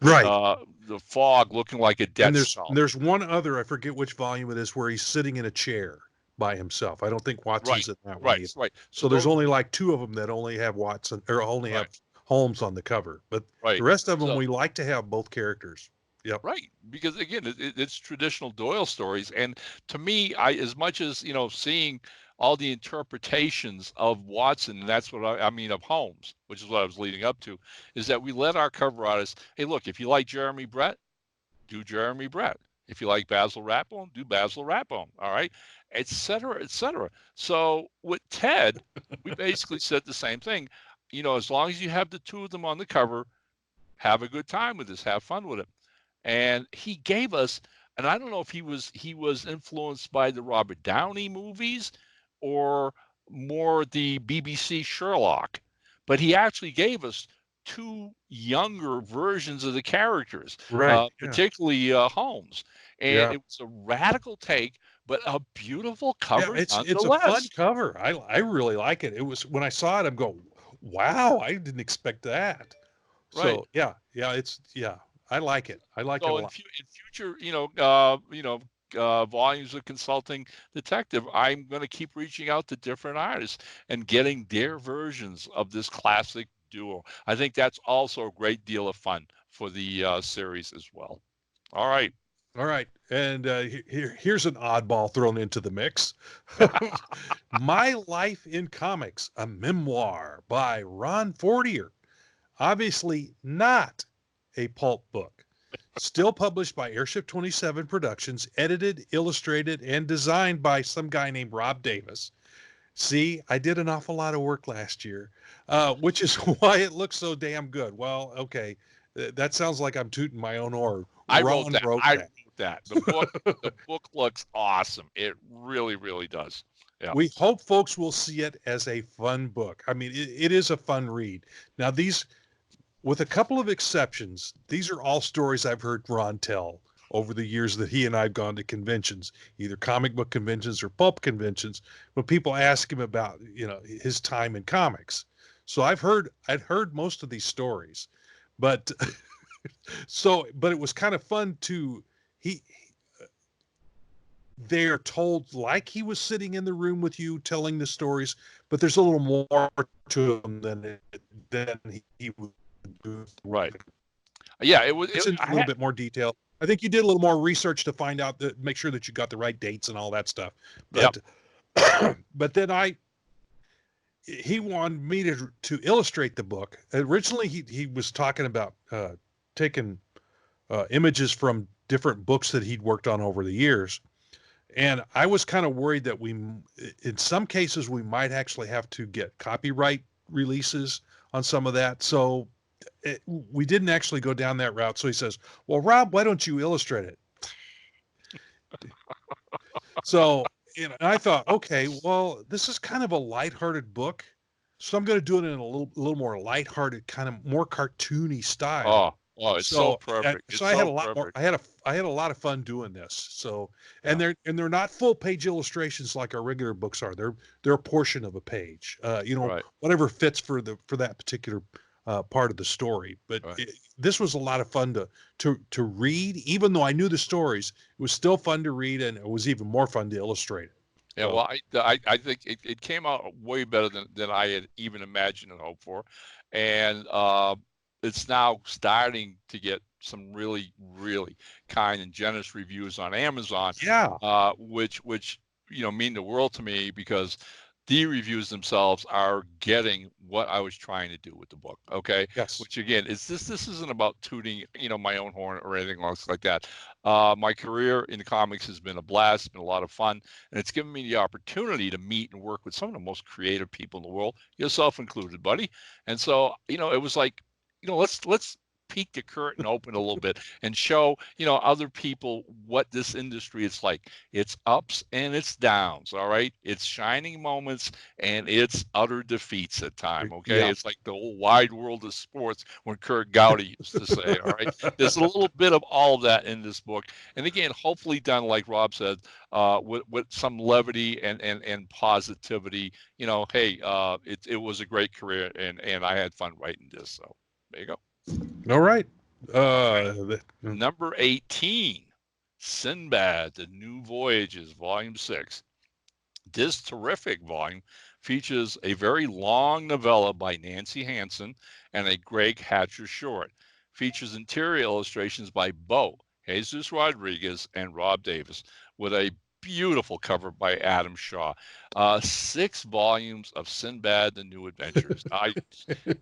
Right. the fog looking like a And dead stone. there's one other, I forget which volume it is, where he's sitting in a chair by himself. I don't think Right, Watson's in that one right, either. right. So So there's those, only like 2 of them that only have Watson or only have right. Holmes on the cover, but the Right. rest of them So we like to have both characters. Yep. right, because again, it's traditional Doyle stories, and to me, as much as seeing all the interpretations of Watson, and that's what I mean of Holmes, which is what I was leading up to, is that we let our cover artists, hey, look, if you like Jeremy Brett, do Jeremy Brett. If you like Basil Rathbone, do Basil Rathbone. All right, et cetera, et cetera. So with Ted, we basically said the same thing. As long as you have the two of them on the cover, have a good time with this, have fun with it. And he gave us, and I don't know if he was influenced by the Robert Downey movies or more the BBC Sherlock, but he actually gave us two younger versions of the characters, Right. Yeah. particularly Holmes, and Yeah. it was a radical take, but a beautiful Yeah. cover It's a fun nonetheless. cover. I really like it. It was when I saw it, I'm going, wow, I didn't expect that. Right. So yeah, I like it. I like it a So lot. in future, volumes of Consulting Detective, I'm going to keep reaching out to different artists and getting their versions of this classic duo. I think that's also a great deal of fun for the series as well. All right. All right, and here's an oddball thrown into the mix. My Life in Comics, a memoir by Ron Fortier. Obviously not a pulp book. Still published by Airship 27 Productions, edited, illustrated, and designed by some guy named Rob Davis. See, I did an awful lot of work last year, which is why it looks so damn good. Well, okay, that sounds like I'm tooting my own horn. I wrote Ron that. wrote I that. wrote that. The book looks awesome. It really, really does. Yeah. We hope folks will see it as a fun book. I mean, it is a fun read. Now, these, with a couple of exceptions, these are all stories I've heard Ron tell over the years that he and I've gone to conventions, either comic book conventions or pulp conventions, when people ask him about, his time in comics. So I'd heard most of these stories, but but it was kind of fun to, he, they're told like he was sitting in the room with you telling the stories, but there's a little more to him than he would do. Right. Yeah. It was. It's in a little bit more detail. I think you did a little more research to find out that make sure that you got the right dates and all that stuff. Yep. But then he wanted me to illustrate the book. Originally, he was talking about taking images from different books that he'd worked on over the years. And I was kind of worried that in some cases, we might actually have to get copyright releases on some of that. So we didn't actually go down that route. So he says, well, Rob, why don't you illustrate it? So I thought, okay, well, this is kind of a lighthearted book. So I'm going to do it in a little more lighthearted, kind of more cartoony style. It's so So perfect. It's so I had so a lot more. perfect. I had a lot of fun doing this. So Yeah. they're not full page illustrations like our regular books are. They're a portion of a page. Right. Whatever fits for that particular part of the story. But Right. this was a lot of fun to read. Even though I knew the stories, it was still fun to read, and it was even more fun to illustrate it. Yeah, So, well, I think it came out way better than I had even imagined and hoped for, and it's now starting to get some really, really kind and generous reviews on Amazon, yeah, which mean the world to me because the reviews themselves are getting what I was trying to do with the book. Okay, yes, which again is this isn't about tooting my own horn or anything else like that. My career in the comics has been a blast, it's been a lot of fun, and it's given me the opportunity to meet and work with some of the most creative people in the world, yourself included, buddy. And so it was like let's peek the curtain open a little bit and show other people what this industry is like. It's ups and it's downs. All right, it's shining moments and it's utter defeats at time. Okay, yeah, it's like the whole wide world of sports when Kurt Gowdy used to say. All right, there's a little bit of all of that in this book, and again, hopefully done like Rob said, with some levity and positivity. Hey, it was a great career, and I had fun writing this. So there you go. all right. Number 18, Sinbad, The New Voyages, Volume 6. This terrific volume features a very long novella by Nancy Hansen and a Greg Hatcher short. Features interior illustrations by Bo, Jesus Rodriguez, and Rob Davis, with a beautiful cover by Adam Shaw. 6 volumes of Sinbad: The New Adventures.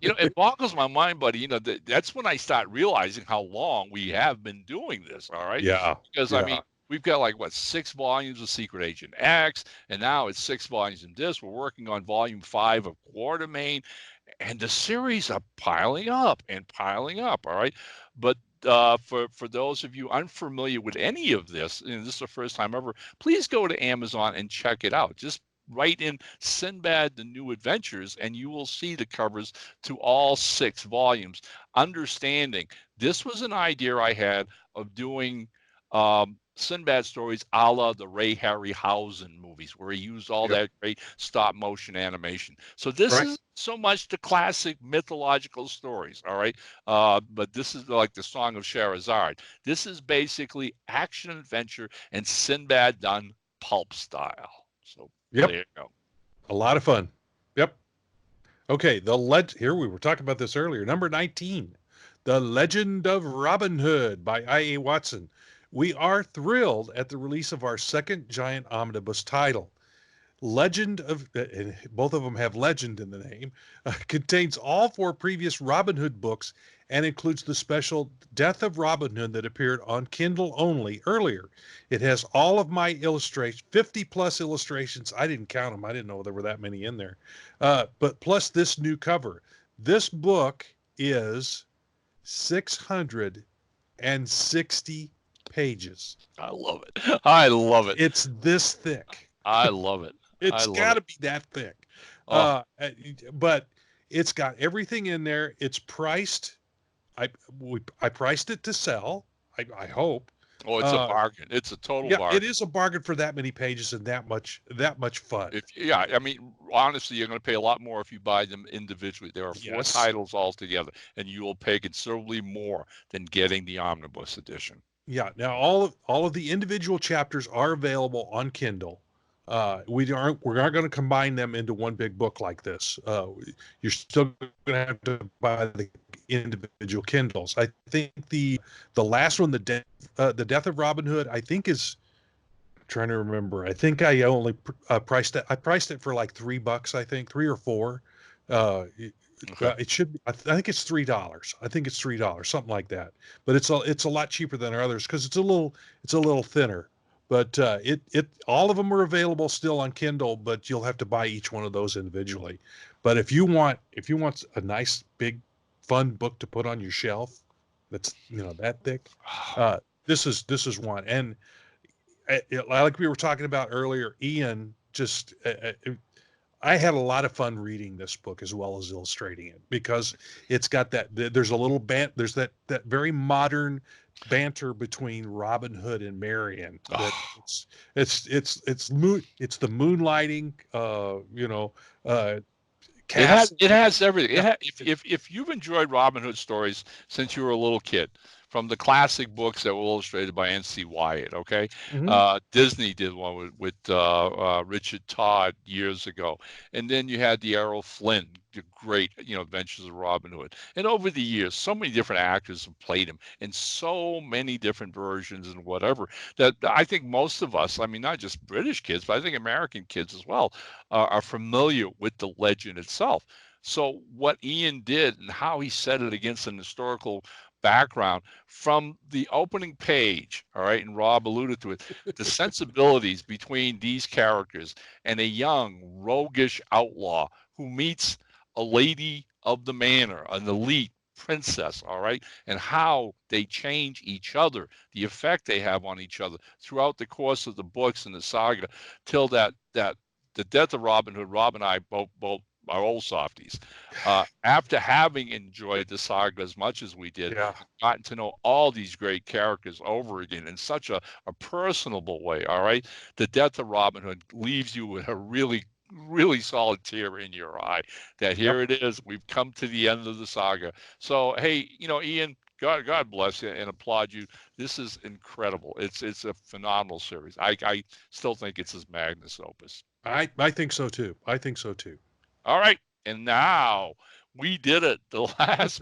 It boggles my mind, buddy. That's when I start realizing how long we have been doing this. All right, Yeah, because I mean, yeah. we've got like what 6 volumes of Secret Agent X, and now it's 6 volumes in this. We're working on volume 5 of Quartermain, and the series are piling up and piling up. All right, but for those of you unfamiliar with any of this, and this is the first time ever, please go to Amazon and check it out. Just write in Sinbad: The New Adventures, and you will see the covers to all 6 volumes. Understanding this was an idea I had of doing Sinbad stories a la the Ray Harryhausen movies, where he used all Yep. that great stop motion animation. So this Right. is so much the classic mythological stories, all right? But this is like the Song of Scheherazade. This is basically action adventure and Sinbad done pulp style. So Yep. there you go. A lot of fun. Yep. Okay. Here we were talking about this earlier. Number 19, The Legend of Robin Hood by I.A. Watson. We are thrilled at the release of our second giant omnibus title. Legend of, and both of them have legend in the name, contains all 4 previous Robin Hood books and includes the special Death of Robin Hood that appeared on Kindle only earlier. It has all of my illustrations, 50 plus illustrations. I didn't count them. I didn't know there were that many in there. But plus this new cover. This book is 660 pages. I love it. I love it. It's this thick. I love it. I It's love got it. to be that thick. Oh, But it's got everything in there. It's priced. I priced it to sell. I hope. oh, it's a Uh, bargain. It's a total yeah, it bargain. is a bargain for that many pages and that much fun. Yeah, I mean, honestly, you're going to pay a lot more if you buy them individually. There are 4 Yes. titles altogether, and you will pay considerably more than getting the omnibus edition. Yeah. Now all of the individual chapters are available on Kindle. We're not going to combine them into one big book like this. You're still going to have to buy the individual Kindles. I think the last one, the Death of Robin Hood, I think is, I'm trying to remember. I think I only priced it. I priced it for like $3. I think 3 or 4. Okay. It should be, I think it's $3. I think it's $3, something like that. But it's a lot cheaper than our others because it's a little thinner. But all of them are available still on Kindle, but you'll have to buy each one of those individually. But if you want a nice big fun book to put on your shelf, that's that thick. This is one. And like we were talking about earlier, Ian just I had a lot of fun reading this book as well as illustrating it because it's got there's a little there's that very modern banter between Robin Hood and Marion that it's the moonlighting cast. It has everything. Yep. If you've enjoyed Robin Hood stories since you were a little kid, from the classic books that were illustrated by N.C. Wyatt, okay, Mhm. Disney did one with Richard Todd years ago, and then you had the Errol Flynn, the great Adventures of Robin Hood, and over the years, so many different actors have played him in so many different versions and whatever that I think most of us, I mean, not just British kids, but I think American kids as well, are familiar with the legend itself. So what Ian did and how he set it against an historical background from the opening page, all right, and Rob alluded to it, the sensibilities between these characters and a young, roguish outlaw who meets a lady of the manor, an elite princess, all right, and how they change each other, the effect they have on each other throughout the course of the books and the saga, till that the death of Robin Hood. Rob and I both are old softies. After having enjoyed the saga as much as we did, Yeah. gotten to know all these great characters over again in such a personable way, all right, the death of Robin Hood leaves you with a really solid tear in your eye that Yep. here it is. We've come to the end of the saga. So, hey, Ian, God bless you and applaud you. This is incredible. It's a phenomenal series. I still think it's his magnus opus. I think so too. I think so too. All right, and now we did it. The last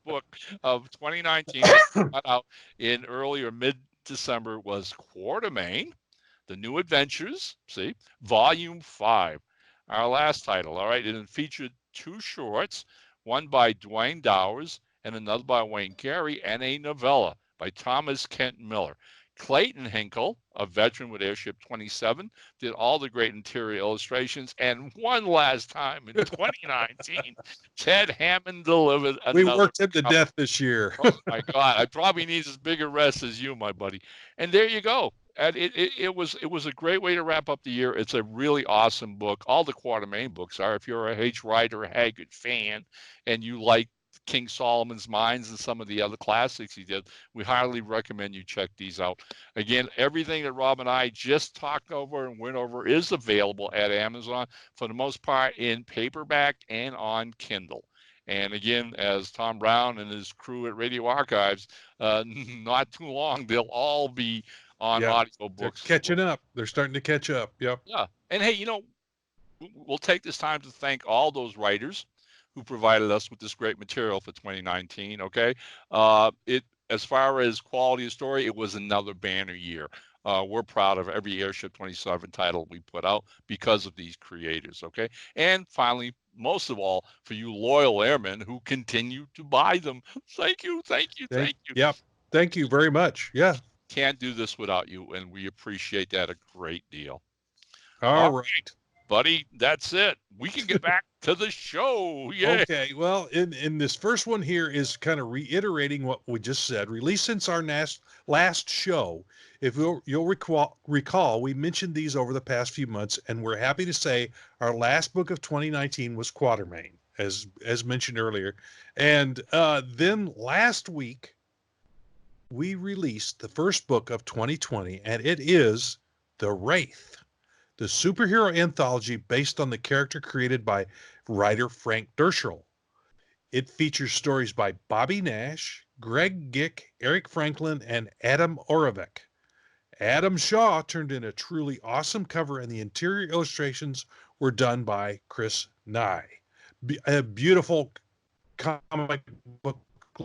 book of 2019 that got out in early or mid December was Quartermain, The New Adventures. See, Volume 5, our last title. All right, and it featured two shorts, one by Dwayne Dowers and another by Wayne Carey, and a novella by Thomas Kent Miller. Clayton Hinkle, a veteran with Airship 27, did all the great interior illustrations. And one last time in 2019, Ted Hammond delivered We another worked him to cover. death this year. Oh my God! I probably need as big a rest as you, my buddy. And there you go. And it was a great way to wrap up the year. It's a really awesome book. All the Quartermain books are. If you're a H. Rider Haggard fan, and you like King Solomon's Mines and some of the other classics he did, we highly recommend you check these out. Again, everything that Rob and I just talked over and went over is available at Amazon for the most part in paperback and on Kindle. And again, as Tom Brown and his crew at Radio Archives, not too long, they'll all be on Yeah, audio they're books. catching up. They're starting to catch up. Yep. Yeah. And hey, we'll take this time to thank all those writers who provided us with this great material for 2019. Okay. It As far as quality of story, it was another banner year. We're proud of every Airship 27 title we put out because of these creators. Okay. And finally, most of all, for you loyal airmen who continue to buy them. Thank you. Thank you. Thank you. Yep. Thank you very much. Yeah. Can't do this without you, and we appreciate that a great deal. All right. Buddy, that's it. We can get back to the show. Yay. Okay. Well, in this first one here is kind of reiterating what we just said. Released since our last show. If you'll recall, we mentioned these over the past few months, and we're happy to say our last book of 2019 was Quartermain, as mentioned earlier. And then last week, we released the first book of 2020, and it is The Wraith, the superhero anthology based on the character created by writer Frank Dershel. It features stories by Bobby Nash, Greg Gick, Eric Franklin, and Adam Oravec. Adam Shaw turned in a truly awesome cover, and the interior illustrations were done by Chris Nye. A beautiful comic book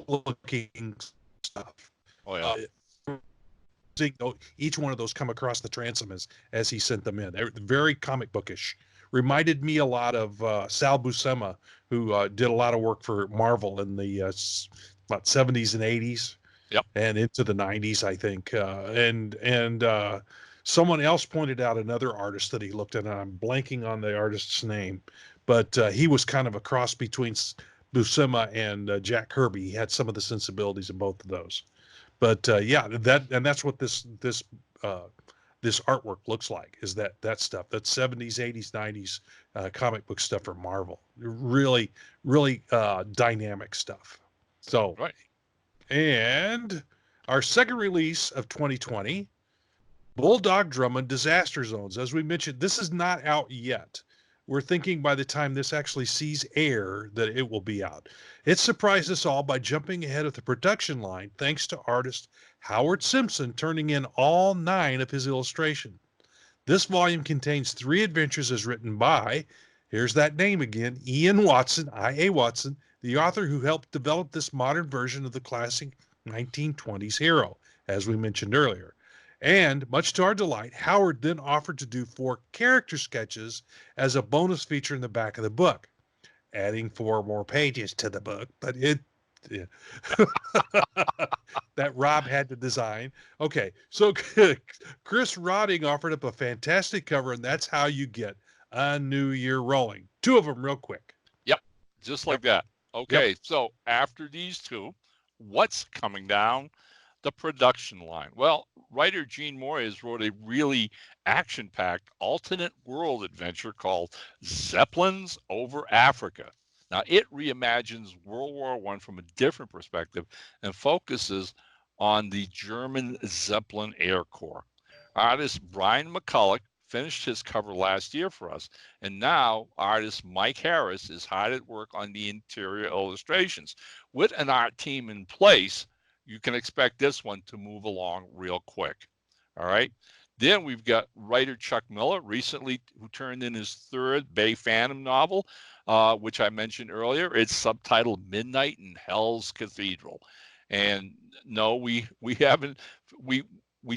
looking stuff. Oh, yeah. Each one of those come across the transom as he sent them in. They're very comic bookish. Reminded me a lot of Sal Buscema, who did a lot of work for Marvel in the 70s and 80s. Yep. And into the 90s, I think. And someone else pointed out another artist that he looked at, and I'm blanking on the artist's name, but he was kind of a cross between Buscema and Jack Kirby. He had some of the sensibilities in both of those. But yeah, that's what this artwork looks like, is that stuff. That's 70s, 80s, 90s comic book stuff from Marvel. Really, really dynamic stuff. So, right. And our second release of 2020, Bulldog Drummond Disaster Zones. As we mentioned, this is not out yet. We're thinking by the time this actually sees air that it will be out. It surprised us all by jumping ahead of the production line thanks to artist Howard Simpson turning in all 9 of his illustration. This volume contains 3 adventures as written by, here's that name again, Ian Watson, I.A. Watson, the author who helped develop this modern version of the classic 1920s hero, as we mentioned earlier. And much to our delight, Howard then offered to do 4 character sketches as a bonus feature in the back of the book, adding 4 more pages to the book. But that Rob had to design. Okay, so Chris Rodding offered up a fantastic cover, and that's how you get a new year rolling. 2 of them real quick. Yep, just like that. Okay, so after these 2, what's coming down the production line? Well, writer Gene Moyes wrote a really action-packed alternate world adventure called Zeppelins Over Africa. Now, it reimagines World War I from a different perspective and focuses on the German Zeppelin Air Corps. Artist Brian McCulloch finished his cover last year for us. And now artist Mike Harris is hard at work on the interior illustrations. With an art team in place, you can expect this one to move along real quick. All right. Then we've got writer Chuck Miller, recently who turned in his third Bay Phantom novel, which I mentioned earlier. It's subtitled Midnight in Hell's Cathedral. And no, we haven't we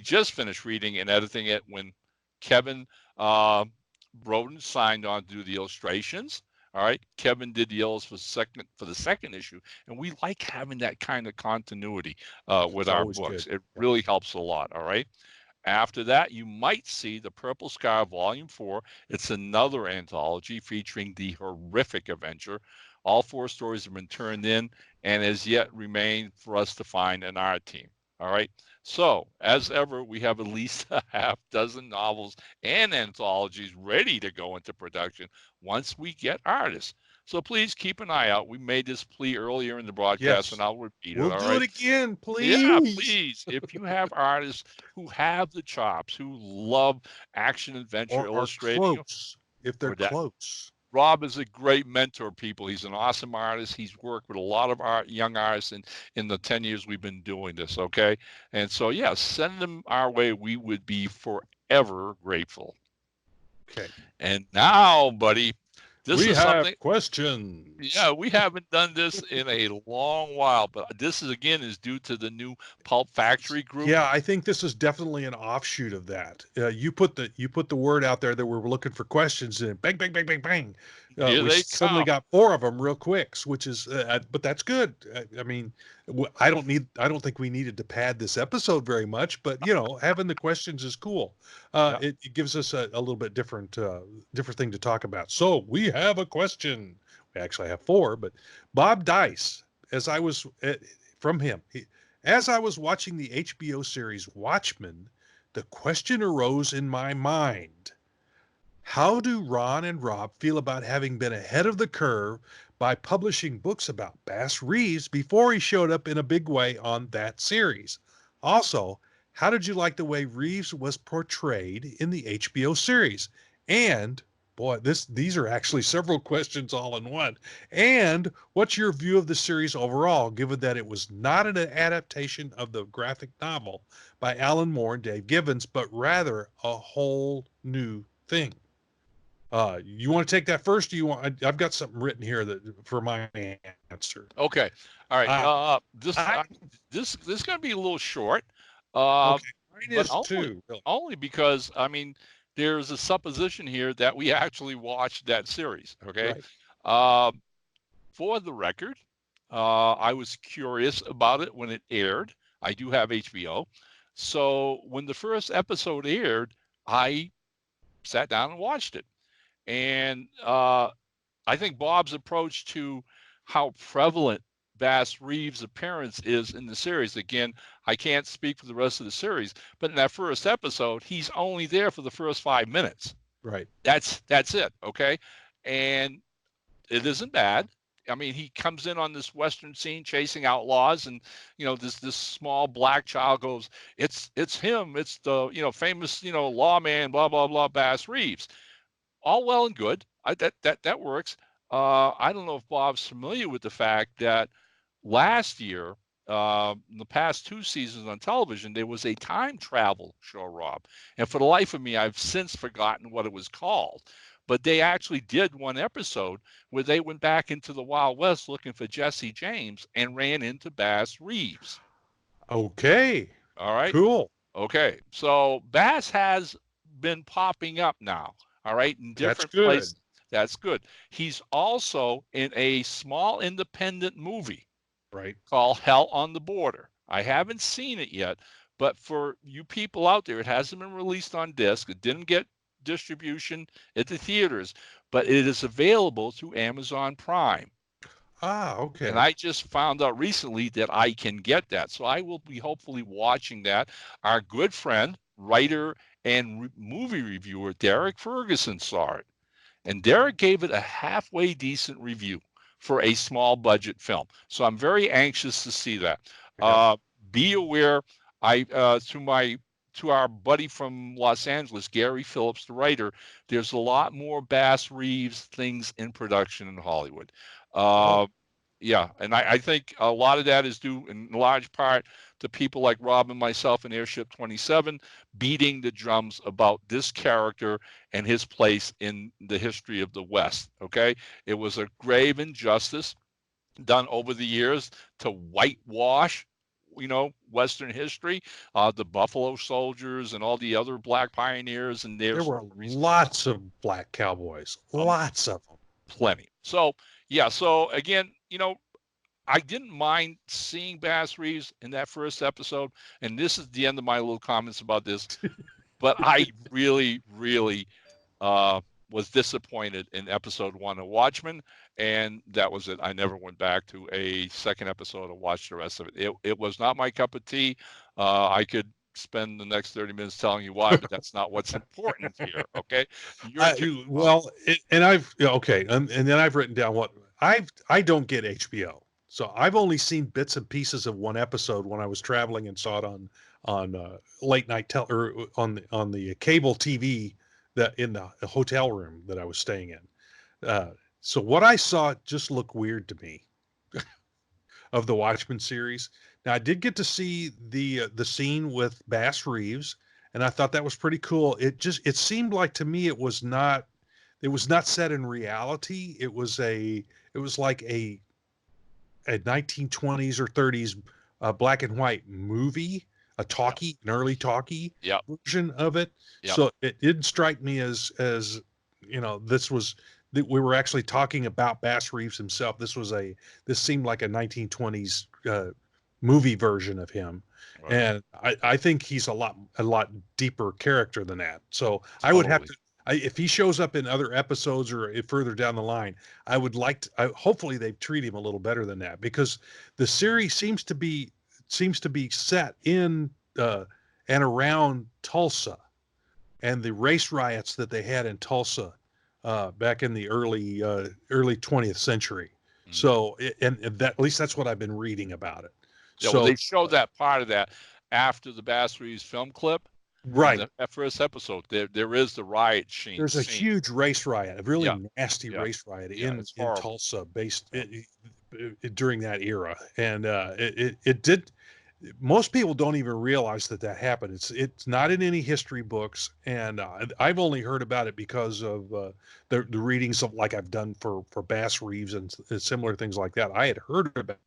just finished reading and editing it when Kevin Broden signed on to do the illustrations. All right, Kevin did the ills for the second issue, and we like having that kind of continuity with It's our always books. good. It really helps a lot. All right. After that, you might see The Purple Scar Volume 4. It's another anthology featuring the horrific adventure. All 4 stories have been turned in and as yet remain for us to find an art team. All right. So, as ever, we have at least a half dozen novels and anthologies ready to go into production once we get artists. So please keep an eye out. We made this plea earlier in the broadcast, and Yes. I'll repeat it. We'll All do it right. again, Yeah, please. please. If you have artists who have the chops, who love action adventure Or are illustrating, close if they're or that close. Rob is a great mentor, people. He's an awesome artist. He's worked with a lot of young artists in the 10 years we've been doing this, okay? And so, yeah, send them our way. We would be forever grateful. Okay. And now, buddy, this We is have something. questions. Yeah, we haven't done this in a long while, but this is again is due to the new Pulp Factory group. Yeah, I think this is definitely an offshoot of that. You put the word out there that we're looking for questions, and bang, bang, bang, bang, bang. Here We they suddenly come. got 4 of them real quick, which is, but that's good. I mean, I don't think we needed to pad this episode very much, but having the questions is cool. Yeah. It gives us a little bit different thing to talk about. So we have a question. We actually have 4, but Bob Dice, as I was from him. As I was watching the HBO series Watchmen, the question arose in my mind. How do Ron and Rob feel about having been ahead of the curve by publishing books about Bass Reeves before he showed up in a big way on that series? Also, how did you like the way Reeves was portrayed in the HBO series? And boy, these are actually several questions all in one. And what's your view of the series overall, given that it was not an adaptation of the graphic novel by Alan Moore and Dave Gibbons, but rather a whole new thing? You want to take that first? Do you want? I've got something written here for my answer. Okay. All right. I This is going to be a little short, okay. Mine but is too. Really. only because I mean there's a supposition here that we actually watched that series. Okay. Right. Uh, for the record, I was curious about it when it aired. I do have HBO, so when the first episode aired, I sat down and watched it, and I think Bob's approach to how prevalent Bass Reeves' appearance is in the series. Again, I can't speak for the rest of the series, but in that first episode, he's only there for the first 5 minutes. Right. That's it. Okay. And it isn't bad. I mean, he comes in on this Western scene chasing outlaws, and this small black child goes, it's him, it's the famous lawman, blah blah blah, Bass Reeves. All well and good. That works. I don't know if Bob's familiar with the fact that last year, in the past 2 seasons on television, there was a time travel show, Rob. And for the life of me, I've since forgotten what it was called. But they actually did one episode where they went back into the Wild West looking for Jesse James and ran into Bass Reeves. Okay. All right. Cool. Okay. So Bass has been popping up now. All right. In That's different good. places. That's good. He's also in a small independent movie Right. called Hell on the Border. I haven't seen it yet, but for you people out there, it hasn't been released on disc. It didn't get distribution at the theaters, but it is available through Amazon Prime. Okay. And I just found out recently that I can get that. So I will be hopefully watching that. Our good friend, writer, and movie reviewer Derek Ferguson saw it. And Derek gave it a halfway decent review for a small budget film. So I'm very anxious to see that. Yeah. Be aware, through my to our buddy from Los Angeles, Gary Phillips, the writer, there's a lot more Bass Reeves things in production in Hollywood. Yeah, and I think a lot of that is due in large part to people like Rob and myself in Airship 27 beating the drums about this character and his place in the history of the West. Okay, it was a grave injustice done over the years to whitewash, Western history, the Buffalo Soldiers and all the other black pioneers and their There were stories. lots of black cowboys, lots of them. Plenty. So, yeah. So again, I didn't mind seeing Bass Reeves in that first episode, and this is the end of my little comments about this. But I really, really was disappointed in episode 1 of Watchmen, and that was it. I never went back to a second episode or watched the rest of it. It was not my cup of tea. I could spend the next 30 minutes telling you why, but that's not what's important here. Okay. And then I've written down what I don't get HBO. So I've only seen bits and pieces of one episode when I was traveling and saw it on late night or on the cable TV that in the hotel room that I was staying in. So what I saw just looked weird to me of the Watchmen series. Now I did get to see the scene with Bass Reeves, and I thought that was pretty cool. It seemed like to me it was not set in reality. It was like a 1920s or 30s black and white movie, an early talkie version of it. Yep. So it didn't strike me as this was that we were actually talking about Bass Reeves himself. This seemed like a 1920s movie version of him. Right. And I think he's a lot deeper character than that. So totally. I would have to, if he shows up in other episodes or further down the line, I would like to, hopefully they treat him a little better than that, because the series seems to be set in and around Tulsa and the race riots that they had in Tulsa back in the early 20th century. Mm. So, and that, at least that's what I've been reading about it. Yeah, so well, they showed that part of that after the Bass Reeves film clip. Right. That first episode, there is the riot scene. There's a huge race riot, a really nasty race riot in Tulsa, based during that era, and it did. Most people don't even realize that happened. It's not in any history books, and I've only heard about it because of the readings of, like I've done for Bass Reeves and similar things like that. I had heard about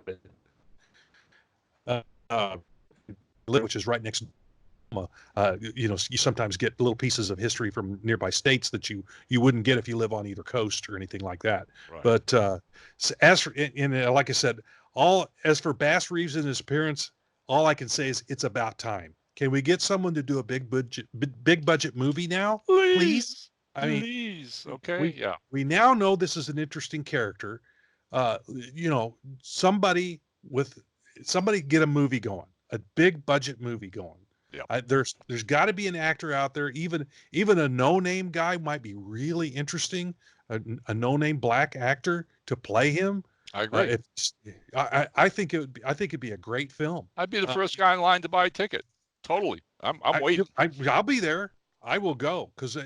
it, which is right next. You sometimes get little pieces of history from nearby states that you wouldn't get if you live on either coast or anything like that. Right. But as for like I said, as for Bass Reeves and his appearance, all I can say is it's about time. Can we get someone to do a big budget movie now, please? Please. Okay. We now know this is an interesting character. Somebody get a movie going, a big budget movie going. Yeah. There's got to be an actor out there, even a no-name guy might be really interesting, a no-name black actor to play him. I agree. I think it'd be a great film. I'd be the first guy in line to buy a ticket. Totally. I'm waiting. I'll be there. I will go, because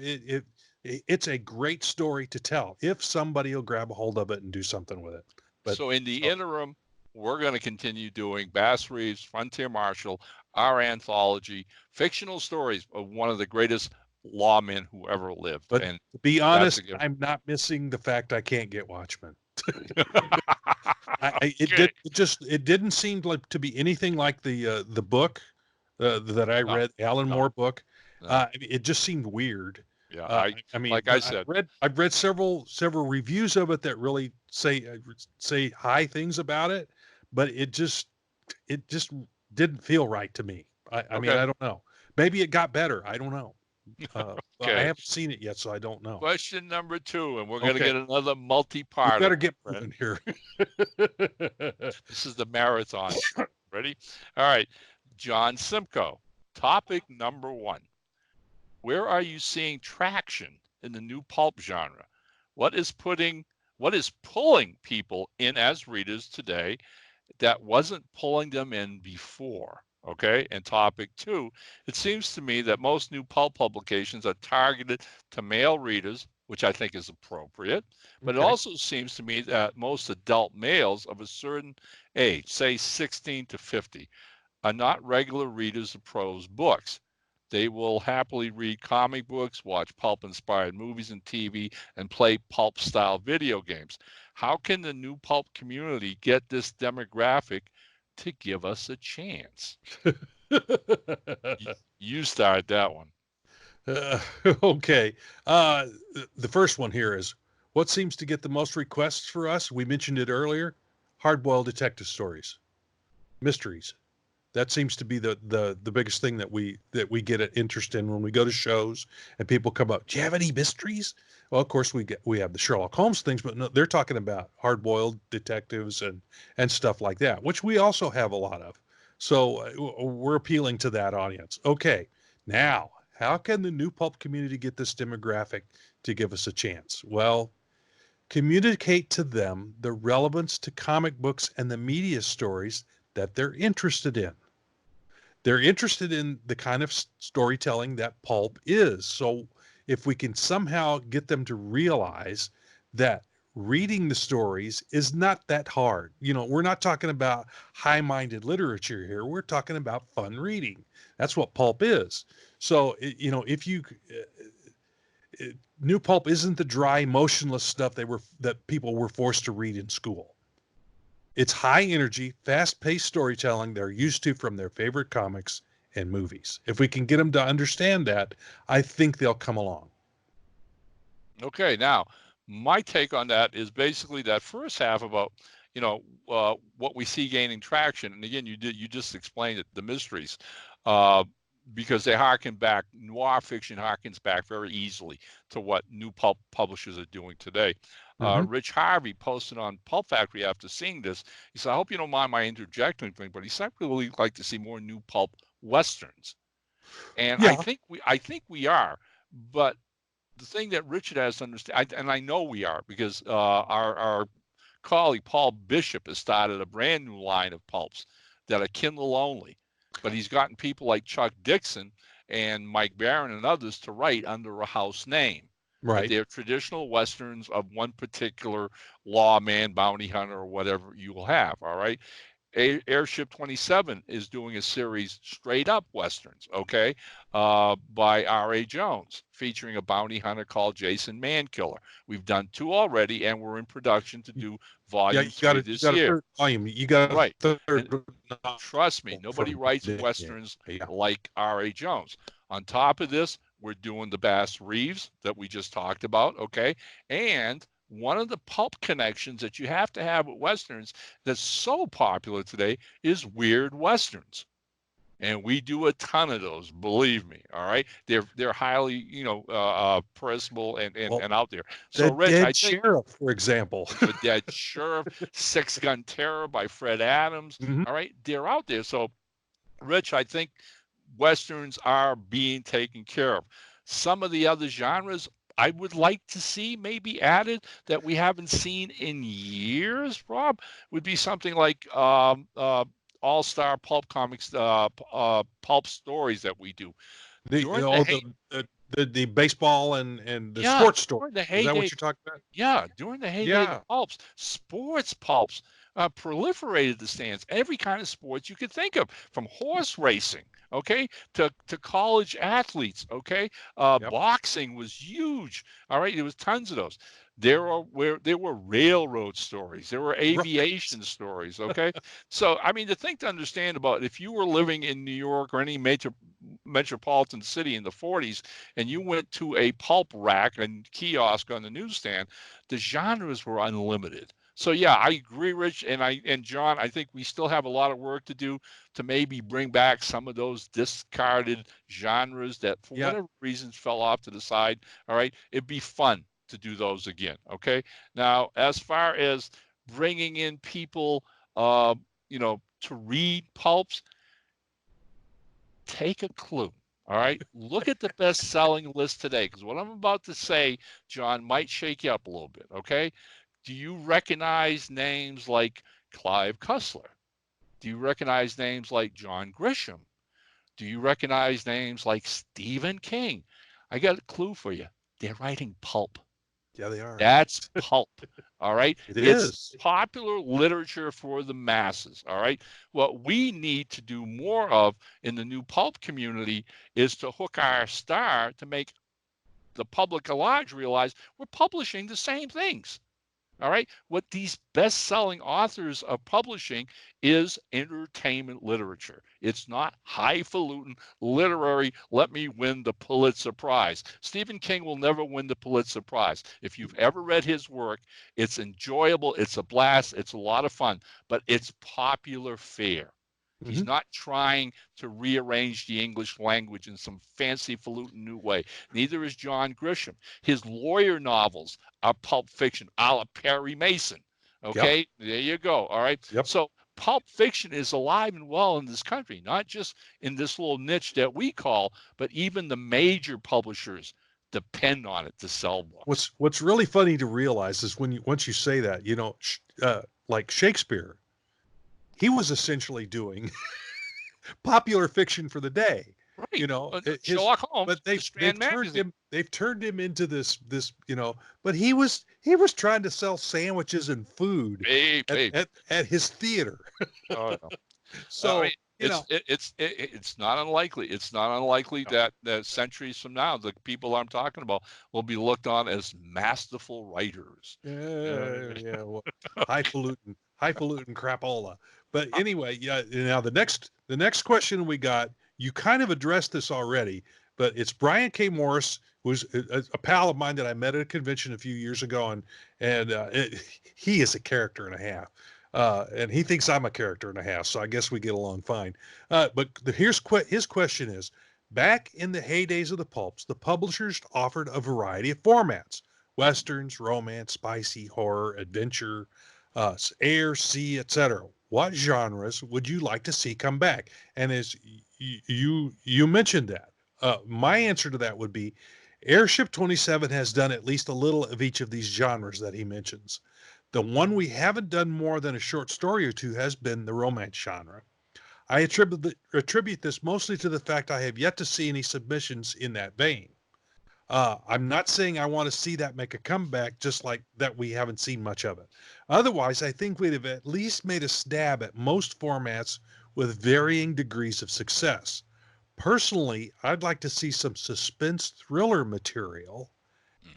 it's a great story to tell if somebody will grab a hold of it and do something with it. But so in the interim, we're going to continue doing Bass Reeves, Frontier Marshal, our anthology, fictional stories of one of the greatest lawmen who ever lived. But to be honest, I'm not missing the fact I can't get Watchmen. It didn't seem like to be anything like the book that I read, the Alan Moore book. It just seemed weird. Yeah, I mean, like I said, I've read several reviews of it that really say high things about it, but it just didn't feel right to me. I mean, I don't know. Maybe it got better. I don't know. I haven't seen it yet, so I don't know. Question number 2, and we're going to get another multi-part. We better get in here. This is the marathon. Ready? All right. John Simcoe. Topic number 1. Where are you seeing traction in the new pulp genre? What is pulling people in as readers today that wasn't pulling them in before? Okay, and topic 2, it seems to me that most new pulp publications are targeted to male readers, which I think is appropriate, but it Okay. also seems to me that most adult males of a certain age, say 16 to 50, are not regular readers of prose books. They will happily read comic books, watch pulp inspired movies and TV, and play pulp style video games. How can the new pulp community get this demographic to give us a chance? You started that one. Uh, okay. The first one here is what seems to get the most requests for us? We mentioned it earlier. Hard-boiled detective stories, mysteries. That seems to be the biggest thing that we get an interest in when we go to shows and people come up. Do you have any mysteries? Well, of course we have the Sherlock Holmes things, but no, they're talking about hard-boiled detectives and stuff like that, which we also have a lot of. So we're appealing to that audience. Okay, now how can the new pulp community get this demographic to give us a chance? Well, communicate to them the relevance to comic books and the media stories that they're interested in. They're interested in the kind of storytelling that pulp is. So if we can somehow get them to realize that reading the stories is not that hard. We're not talking about high-minded literature here. We're talking about fun reading. That's what pulp is. So, if you new pulp isn't the dry, motionless stuff that people were forced to read in school. It's high energy, fast paced storytelling they're used to from their favorite comics and movies. If we can get them to understand that, I think they'll come along. Okay, now my take on that is basically that first half about what we see gaining traction, and again you just explained it, the mysteries, uh, because they harken back, noir fiction harkens back very easily to what new pulp publishers are doing today. Mm-hmm. Rich Harvey posted on Pulp Factory after seeing this. He said, "I hope you don't mind my interjecting thing, but he said I really like to see more new pulp westerns." And I Yeah. think we are, but the thing that Richard has to understand, and I know we are, because our colleague Paul Bishop has started a brand new line of pulps that are Kindle only, but he's gotten people like Chuck Dixon and Mike Barron and others to write under a house name. But Right. they're traditional westerns of one particular lawman, bounty hunter, or whatever you will have. All right. Airship 27 is doing a series straight up westerns, okay, by R.A. Jones, featuring a bounty hunter called Jason Mankiller. We've done 2 already, and we're in production to do Yeah. volume You got 3 a you this got a year. third volume. You got Right. a third And trust me, novel nobody from writes yeah. westerns like R.A. Jones. On top of this, we're doing the Bass Reeves that we just talked about, okay? And one of the pulp connections that you have to have with westerns that's so popular today is weird westerns. And we do a ton of those, believe me. All right, they're highly personable Well, and out there. So, the Rich, I Dead think Sheriff, for example. the Dead Sheriff, Six Gun Terror by Fred Adams. Mhm. All right, they're out there. So, Rich, I think westerns are being taken care of. Some of the other genres I would like to see maybe added that we haven't seen in years, Rob, would be something like all-star pulp comics, pulp stories that we do The during the oh the baseball and the yeah, sports stories. during the Is that heyday what you're talking about? yeah, during the heyday of Yeah. pulps, sports pulps proliferated the stands. Every kind of sports you could think of, from horse racing, okay, to college athletes, okay. Yep. Boxing was huge. All right, there was tons of those. There were railroad stories, there were Right. aviation stories, okay. So I mean, the thing to understand about if you were living in New York or any major metropolitan city in the 40s and you went to a pulp rack and kiosk on the newsstand, the genres were unlimited. So yeah, I agree, Rich, and John. I think we still have a lot of work to do to maybe bring back some of those discarded genres that, for Yeah. whatever reasons, fell off to the side. All right, it'd be fun to do those again. Okay. Now, as far as bringing in people, to read pulps, take a clue. All right. Look at the best selling list today, because what I'm about to say, John, might shake you up a little bit. Okay. Do you recognize names like Clive Cussler? Do you recognize names like John Grisham? Do you recognize names like Stephen King? I got a clue for you. They're writing pulp. Yeah, they are. That's pulp. All right. It It's is. popular literature for the masses. All right. What we need to do more of in the new pulp community is to hook our star to make the public at large realize we're publishing the same things. All right. What these best selling authors are publishing is entertainment literature. It's not highfalutin literary, let me win the Pulitzer Prize. Stephen King will never win the Pulitzer Prize. If you've ever read his work, it's enjoyable, it's a blast, it's a lot of fun, but it's popular fare. He's Mm-hmm. not trying to rearrange the English language in some fancy falutin new way. Neither is John Grisham. His lawyer novels are pulp fiction, a la Perry Mason. Yep. Okay, there you go. All right. Yep. So pulp fiction is alive and well in this country, not just in this little niche that we call, but even the major publishers depend on it to sell books. What's really funny to realize is once you say that, like Shakespeare, he was essentially doing popular fiction for the day. Right. His, Sherlock Holmes, but the Strand magazine. they've turned him into this, but he was trying to sell sandwiches and food at his theater. Oh, no. So, I mean, it's not unlikely. It's not unlikely that centuries from now, the people I'm talking about will be looked on as masterful writers. Well, highfalutin crapola. But anyway, yeah. Now the next question we got, you kind of addressed this already, but it's Brian K. Morris, who's a pal of mine that I met at a convention a few years ago, and he is a character and a half. And he thinks I'm a character and a half, so I guess we get along fine. But his question is, back in the heydays of the pulps, the publishers offered a variety of formats: westerns, romance, spicy, horror, adventure, air, sea, etc. What genres would you like to see come back? And as you mentioned that, my answer to that would be Airship 27 has done at least a little of each of these genres that he mentions. The one we haven't done more than a short story or two has been the romance genre. I attribute this mostly to the fact I have yet to see any submissions in that vein. I'm not saying I want to see that make a comeback, just like that we haven't seen much of it. Otherwise, I think we'd have at least made a stab at most formats with varying degrees of success. Personally, I'd like to see some suspense thriller material,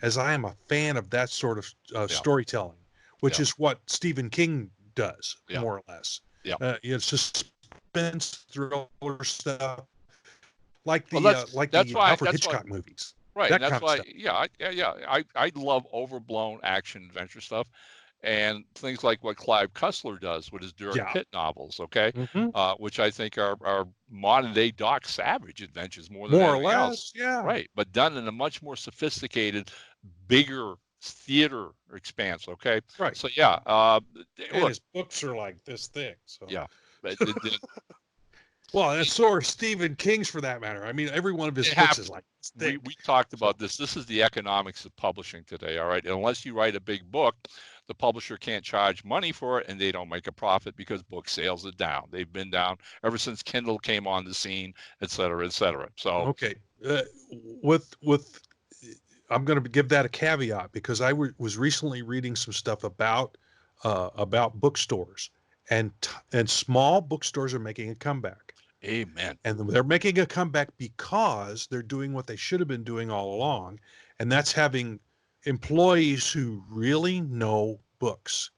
as I am a fan of that sort of storytelling, which is what Stephen King does, more or less. Yeah. Suspense thriller stuff, like the Alfred Hitchcock movies. Right. That And that's why, stuff. I love overblown action adventure stuff. And things like what Clive Cussler does with his Dirk Pitt novels, okay, which I think are modern day Doc Savage adventures more than anything else. Yeah. Right, but done in a much more sophisticated, bigger theater expanse. Okay, right. So and his books are like this thick. So but well, and so are Stephen King's, for that matter. I mean, every one of his books is like thick. We talked about this. This is the economics of publishing today. All right, unless you write a big book, the publisher can't charge money for it, and they don't make a profit because book sales are down. They've been down ever since Kindle came on the scene, et cetera, et cetera. So okay, with I'm going to give that a caveat, because I was recently reading some stuff about bookstores, and small bookstores are making a comeback. Amen. And they're making a comeback because they're doing what they should have been doing all along, and that's having employees who really know books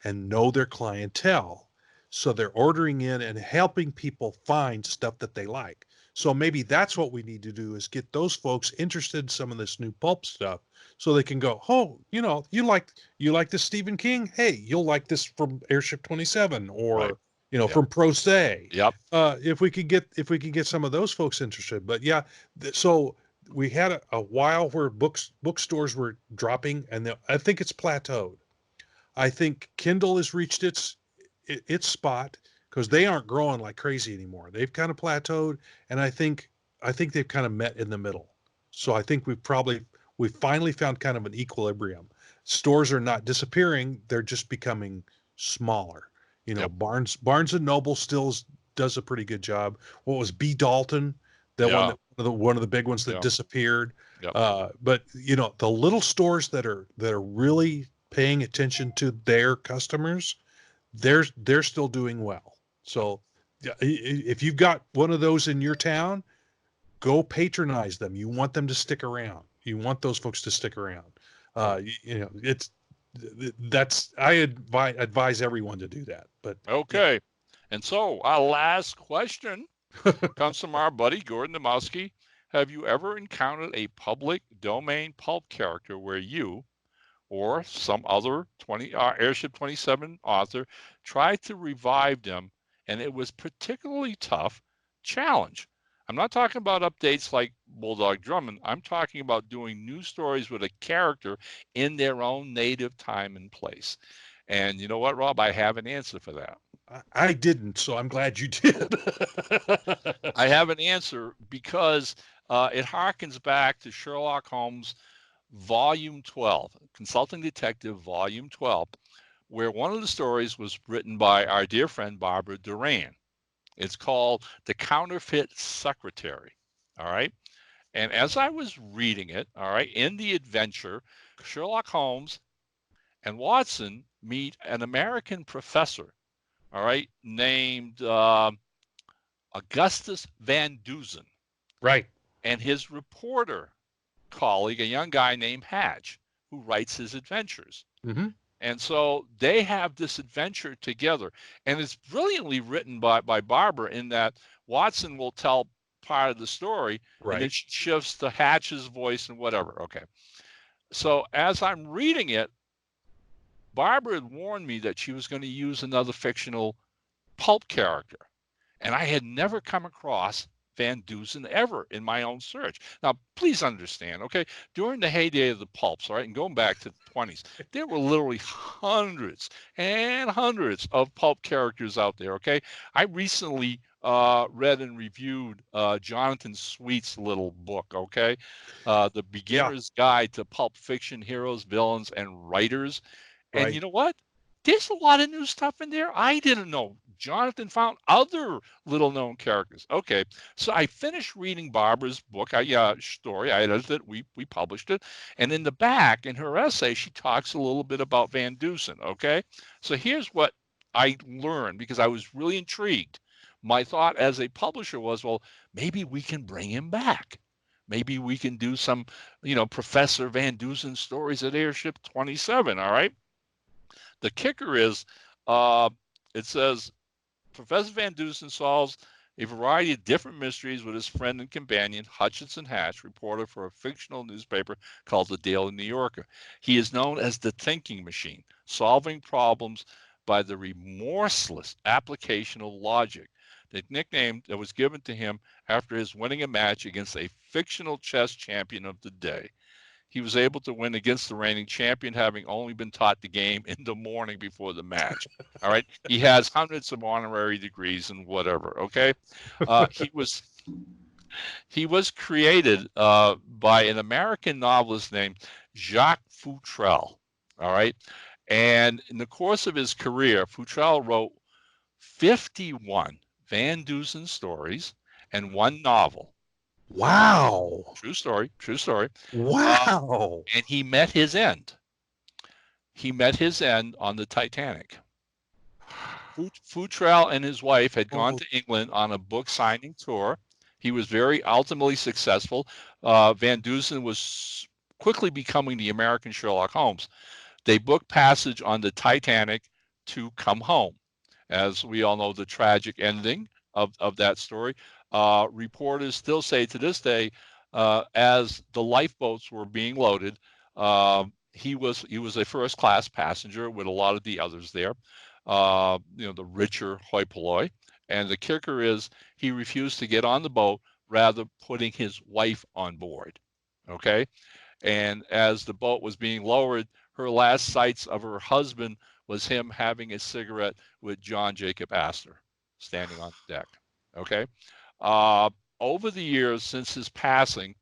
and know their clientele. So they're ordering in and helping people find stuff that they like. So maybe that's what we need to do, is get those folks interested in some of this new pulp stuff, so they can go, oh, you like this Stephen King? Hey, you'll like this from Airship 27, or from Pro Se. Yep. If we could get some of those folks interested. But so we had a while where bookstores were dropping, and I think it's plateaued. I think Kindle has reached its spot, because they aren't growing like crazy anymore. They've kind of plateaued, and I think they've kind of met in the middle. So I think we've finally found kind of an equilibrium. Stores are not disappearing; they're just becoming smaller. You know, Yep. Barnes and Noble does a pretty good job. What was B. Dalton, Yeah. one of the big ones that Yeah. disappeared. Yep. But you know, the little stores that are really paying attention to their customers, they're still doing well. So if you've got one of those in your town, go patronize them. You want them to stick around. You want those folks to stick around. You know, I advise everyone to do that. But yeah, Okay. And so our last question comes from our buddy Gordon Demowski. Have you ever encountered a public domain pulp character where you or some other Airship 27 author tried to revive them and it was particularly tough challenge? I'm not talking about updates like Bulldog Drummond. I'm talking about doing new stories with a character in their own native time and place. And you know what, Rob? I have an answer for that. I didn't, so I'm glad you did. I have an answer because it harkens back to Sherlock Holmes Volume 12, Consulting Detective Volume 12, where one of the stories was written by our dear friend Barbara Duran. It's called The Counterfeit Secretary. All right. And as I was reading it, all right, in the adventure, Sherlock Holmes and Watson meet an American professor, all right, named Augustus Van Dusen, Right. and his reporter colleague, a young guy named Hatch, who writes his adventures. Mm-hmm. And so they have this adventure together. And it's brilliantly written by Barbara in that Watson will tell part of the story and then Right. she shifts to Hatch's voice and whatever. Okay. So as I'm reading it, Barbara had warned me that she was going to use another fictional pulp character. And I had never come across Van Dusen ever in my own search. Now, please understand, okay, during the heyday of the pulps, all right, and going back to the 20s, there were literally hundreds and hundreds of pulp characters out there, okay? I recently read and reviewed Jonathan Sweet's little book, okay? The Yeah. Beginner's Guide to Pulp Fiction Heroes, Villains, and Writers. And you Right. know what? There's a lot of new stuff in there I didn't know. Jonathan found other little known characters. Okay, so I finished reading Barbara's book, story. I edited it. We published it, and in the back, in her essay, she talks a little bit about Van Dusen. Okay, so here's what I learned because I was really intrigued. My thought as a publisher was, well, maybe we can bring him back. Maybe we can do some, Professor Van Dusen stories at Airship 27. All right. The kicker is, uh, it says Professor Van Dusen solves a variety of different mysteries with his friend and companion, Hutchinson Hatch, reporter for a fictional newspaper called the Daily New Yorker. He is known as the thinking machine, solving problems by the remorseless application of logic. The nickname that was given to him after his winning a match against a fictional chess champion of the day. He was able to win against the reigning champion, having only been taught the game in the morning before the match. All right. He has hundreds of honorary degrees and whatever. Okay. Uh, he was he was created by an American novelist named Jacques Futrelle. All right. And in the course of his career, Futrelle wrote 51 Van Dusen stories and one novel. Wow. True story. True story. Uh, Wow. and he met his end. He met his end on the Titanic. Futrelle and his wife had gone Oh, to England on a book signing tour. He was very ultimately successful. Van Dusen was quickly becoming the American Sherlock Holmes. They booked passage on the Titanic to come home. As we all know, the tragic ending of that story. Reporters still say to this day, as the lifeboats were being loaded, he was a first class passenger with a lot of the others there. The richer hoi polloi. And the kicker is he refused to get on the boat, rather putting his wife on board. Okay. And as the boat was being lowered, her last sights of her husband was him having a cigarette with John Jacob Astor standing on the deck. Okay. Uh, Over the years since his passing,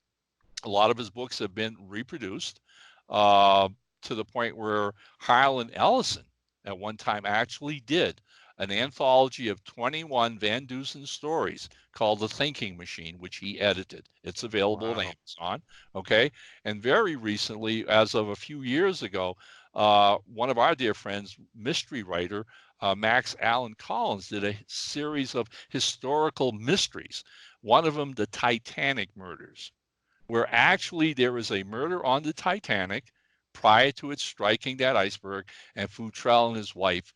a lot of his books have been reproduced uh, to the point where Harlan Ellison at one time actually did an anthology of 21 Van Dusen stories called The Thinking Machine, which he edited. It's available on Wow. Amazon. Okay. And very recently, as of a few years ago, one of our dear friends, mystery writer Max Allen Collins, did a series of historical mysteries. One of them, the Titanic murders, where actually there was a murder on the Titanic prior to it striking that iceberg, and Futrell and his wife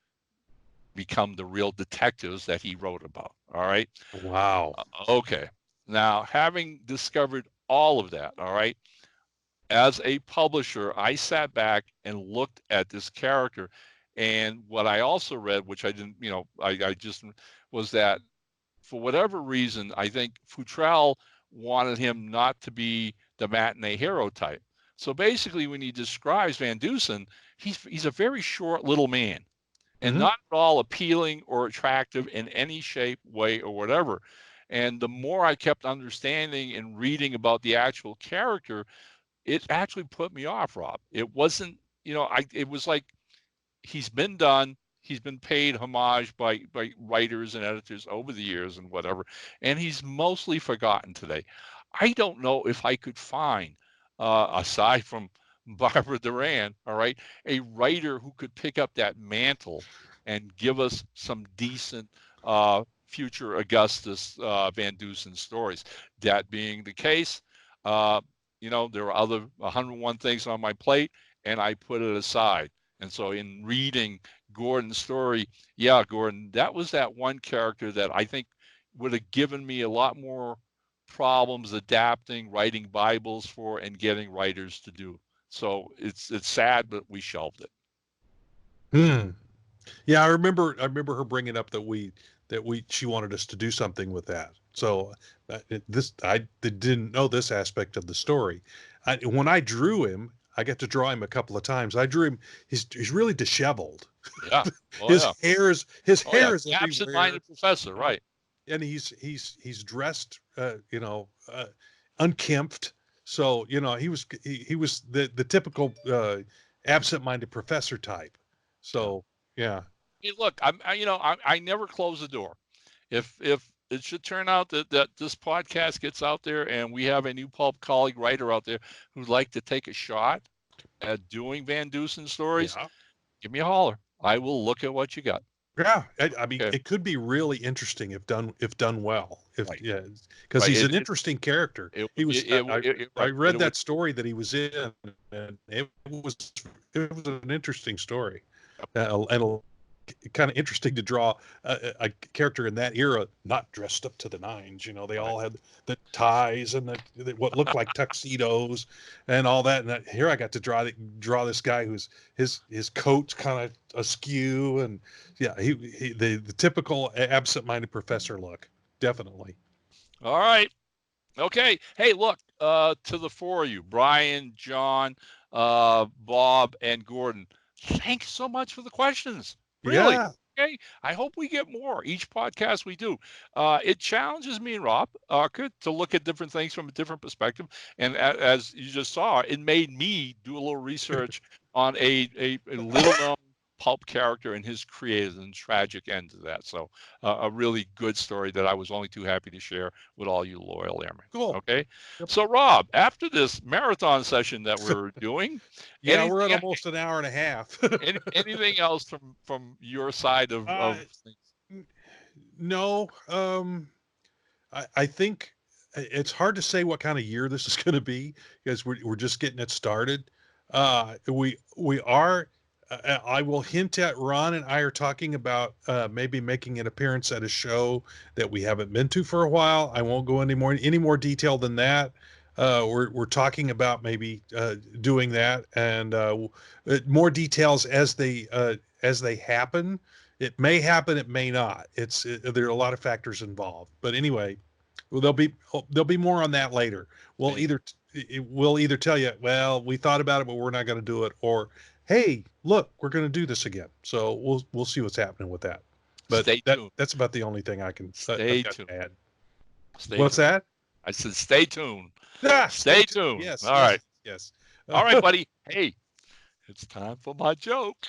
become the real detectives that he wrote about. All right. Wow. Okay. Now, having discovered all of that, all right, as a publisher, I sat back and looked at this character. And what I also read, which I didn't, I just was that for whatever reason, I think Futrell wanted him not to be the matinee hero type. So basically, when he describes Van Dusen, he's a very short little man and Hmm. not at all appealing or attractive in any shape, way, or whatever. And the more I kept understanding and reading about the actual character, it actually put me off, Rob. It wasn't, it was like he's been done. He's been paid homage by writers and editors over the years and whatever, and he's mostly forgotten today. I don't know if I could find, aside from Barbara Duran, all right, a writer who could pick up that mantle and give us some decent future Augustus Van Dusen stories. That being the case, uh, there are other 101 things on my plate, and I put it aside. And so in reading Gordon's story, yeah, Gordon, that was that one character that I think would have given me a lot more problems adapting, writing Bibles for, and getting writers to do. So it's sad, but we shelved it. Hmm. Yeah, I remember her bringing up that she wanted us to do something with that. So this I didn't know this aspect of the story. When I drew him, I got to draw him a couple of times. I drew him. He's really disheveled. Yeah. Oh His yeah. his Oh yeah. hair is everywhere, Absent-minded professor, right? and he's dressed, unkempt. So he was the typical absent-minded professor type. Yeah. So yeah. Hey, look, I never close the door. If it should turn out that this podcast gets out there and we have a new pulp colleague writer out there who'd like to take a shot at doing Van Dusen stories, Yeah. give me a holler. I will look at what you got. Yeah, I mean, Okay. it could be really interesting if done well. If Right. yeah, because Right. he's an interesting character. It, He was I right. read It would, that story that he was in, and it was an interesting story, and kind of interesting to draw a character in that era not dressed up to the nines. They right. all had the ties and what looked like tuxedos and all that. And here I got to draw this guy who's his coat's kind of askew, and yeah, the typical absent-minded professor look, definitely. All right. Okay. Hey, look, to the four of you, Brian, John, Bob, and Gordon, thanks so much for the questions. Really. Yeah. Okay. I hope we get more each podcast we do. It challenges me and Rob to look at different things from a different perspective. And as you just saw, it made me do a little research on a little known pulp character and his creative and tragic end to that. So a really good story that I was only too happy to share with all you loyal airmen. Cool. Okay. Yep. So Rob, after this marathon session that we're doing, Yeah, we're at anything almost an hour and a half. anything else from your side uh, of things? no, I think it's hard to say what kind of year this is going to be because we're just getting it started. We are. I will hint at Ron and I are talking about maybe making an appearance at a show that we haven't been to for a while. I won't go any more detail than that. We're talking about maybe doing that, and more details as they happen. It may happen, it may not. There are a lot of factors involved. But anyway, well, there'll be more on that later. We'll Hey, either tell you, well, we thought about it, but we're not going to do it, or hey, look, we're going to do this again. So we'll see what's happening with that. But stay tuned. that's about the only thing Stay I've got tuned. to add. Stay What's tuned. that? I said stay tuned. Stay Stay tuned. tuned. Yes, All yes, right. yes. All right, buddy. Hey, it's time for my joke.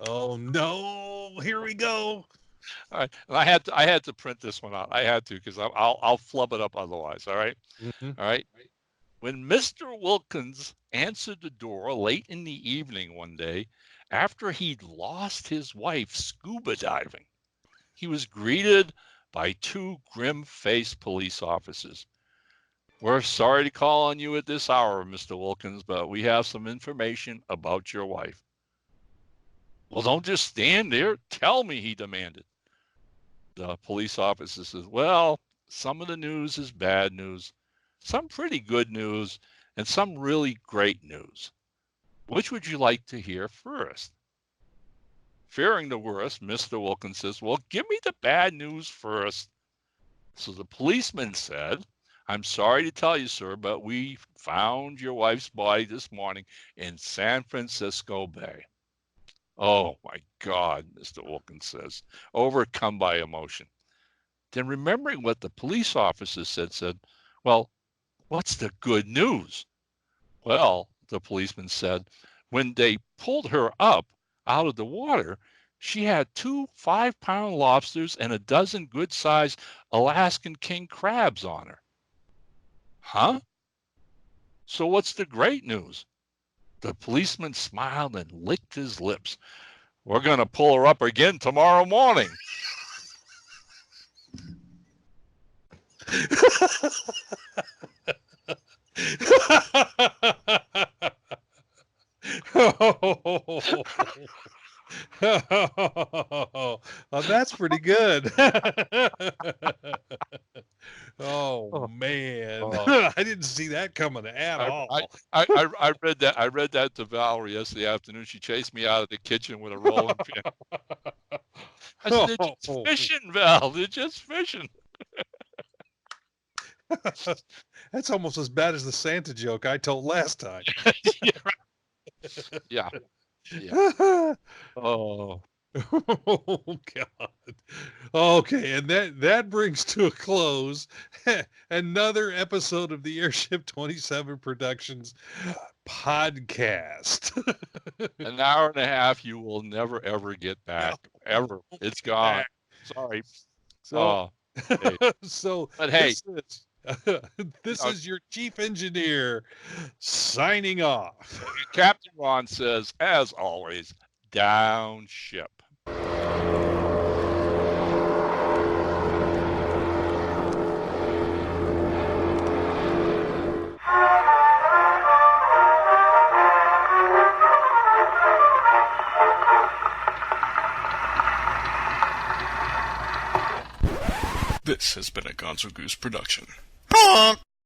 Oh no! Here we go. All right. And I had to print this one out. I had to because I'll flub it up otherwise. All right. Mm-hmm. All right. When Mr. Wilkins answered the door late in the evening one day after he'd lost his wife scuba diving, he was greeted by two grim-faced police officers. We're sorry to call on you at this hour, Mr. Wilkins, but we have some information about your wife. Well, don't just stand there. Tell me, he demanded. The police officer says, well, some of the news is bad news, some pretty good news, and some really great news. Which would you like to hear first? Fearing the worst, Mr. Wilkins says, well, give me the bad news first. So the policeman said, I'm sorry to tell you, sir, but we found your wife's body this morning in San Francisco Bay. Oh, my God, Mr. Wilkins says, overcome by emotion. Then remembering what the police officer said, well, what's the good news? Well, the policeman said, when they pulled her up out of the water, she had 2 5-pound lobsters and a dozen good-sized Alaskan king crabs on her. Huh? So what's the great news? The policeman smiled and licked his lips. We're going to pull her up again tomorrow morning. Oh, that's pretty good. Oh man, I didn't see that coming at all. I read that. I read that to Valerie yesterday afternoon. She chased me out of the kitchen with a rolling pin. I said, "They're just fishing, Val. They're just fishing." That's almost as bad as the Santa joke I told last time. Yeah. Yeah. Oh. Oh God. Okay, and that brings to a close another episode of the Airship 27 Productions podcast. An hour and a half you will never ever get back. Ever. It's gone. Sorry. So, hey. So but hey, this is your chief engineer signing off. Captain Ron says, as always, down ship. This has been a Gonzo Goose production.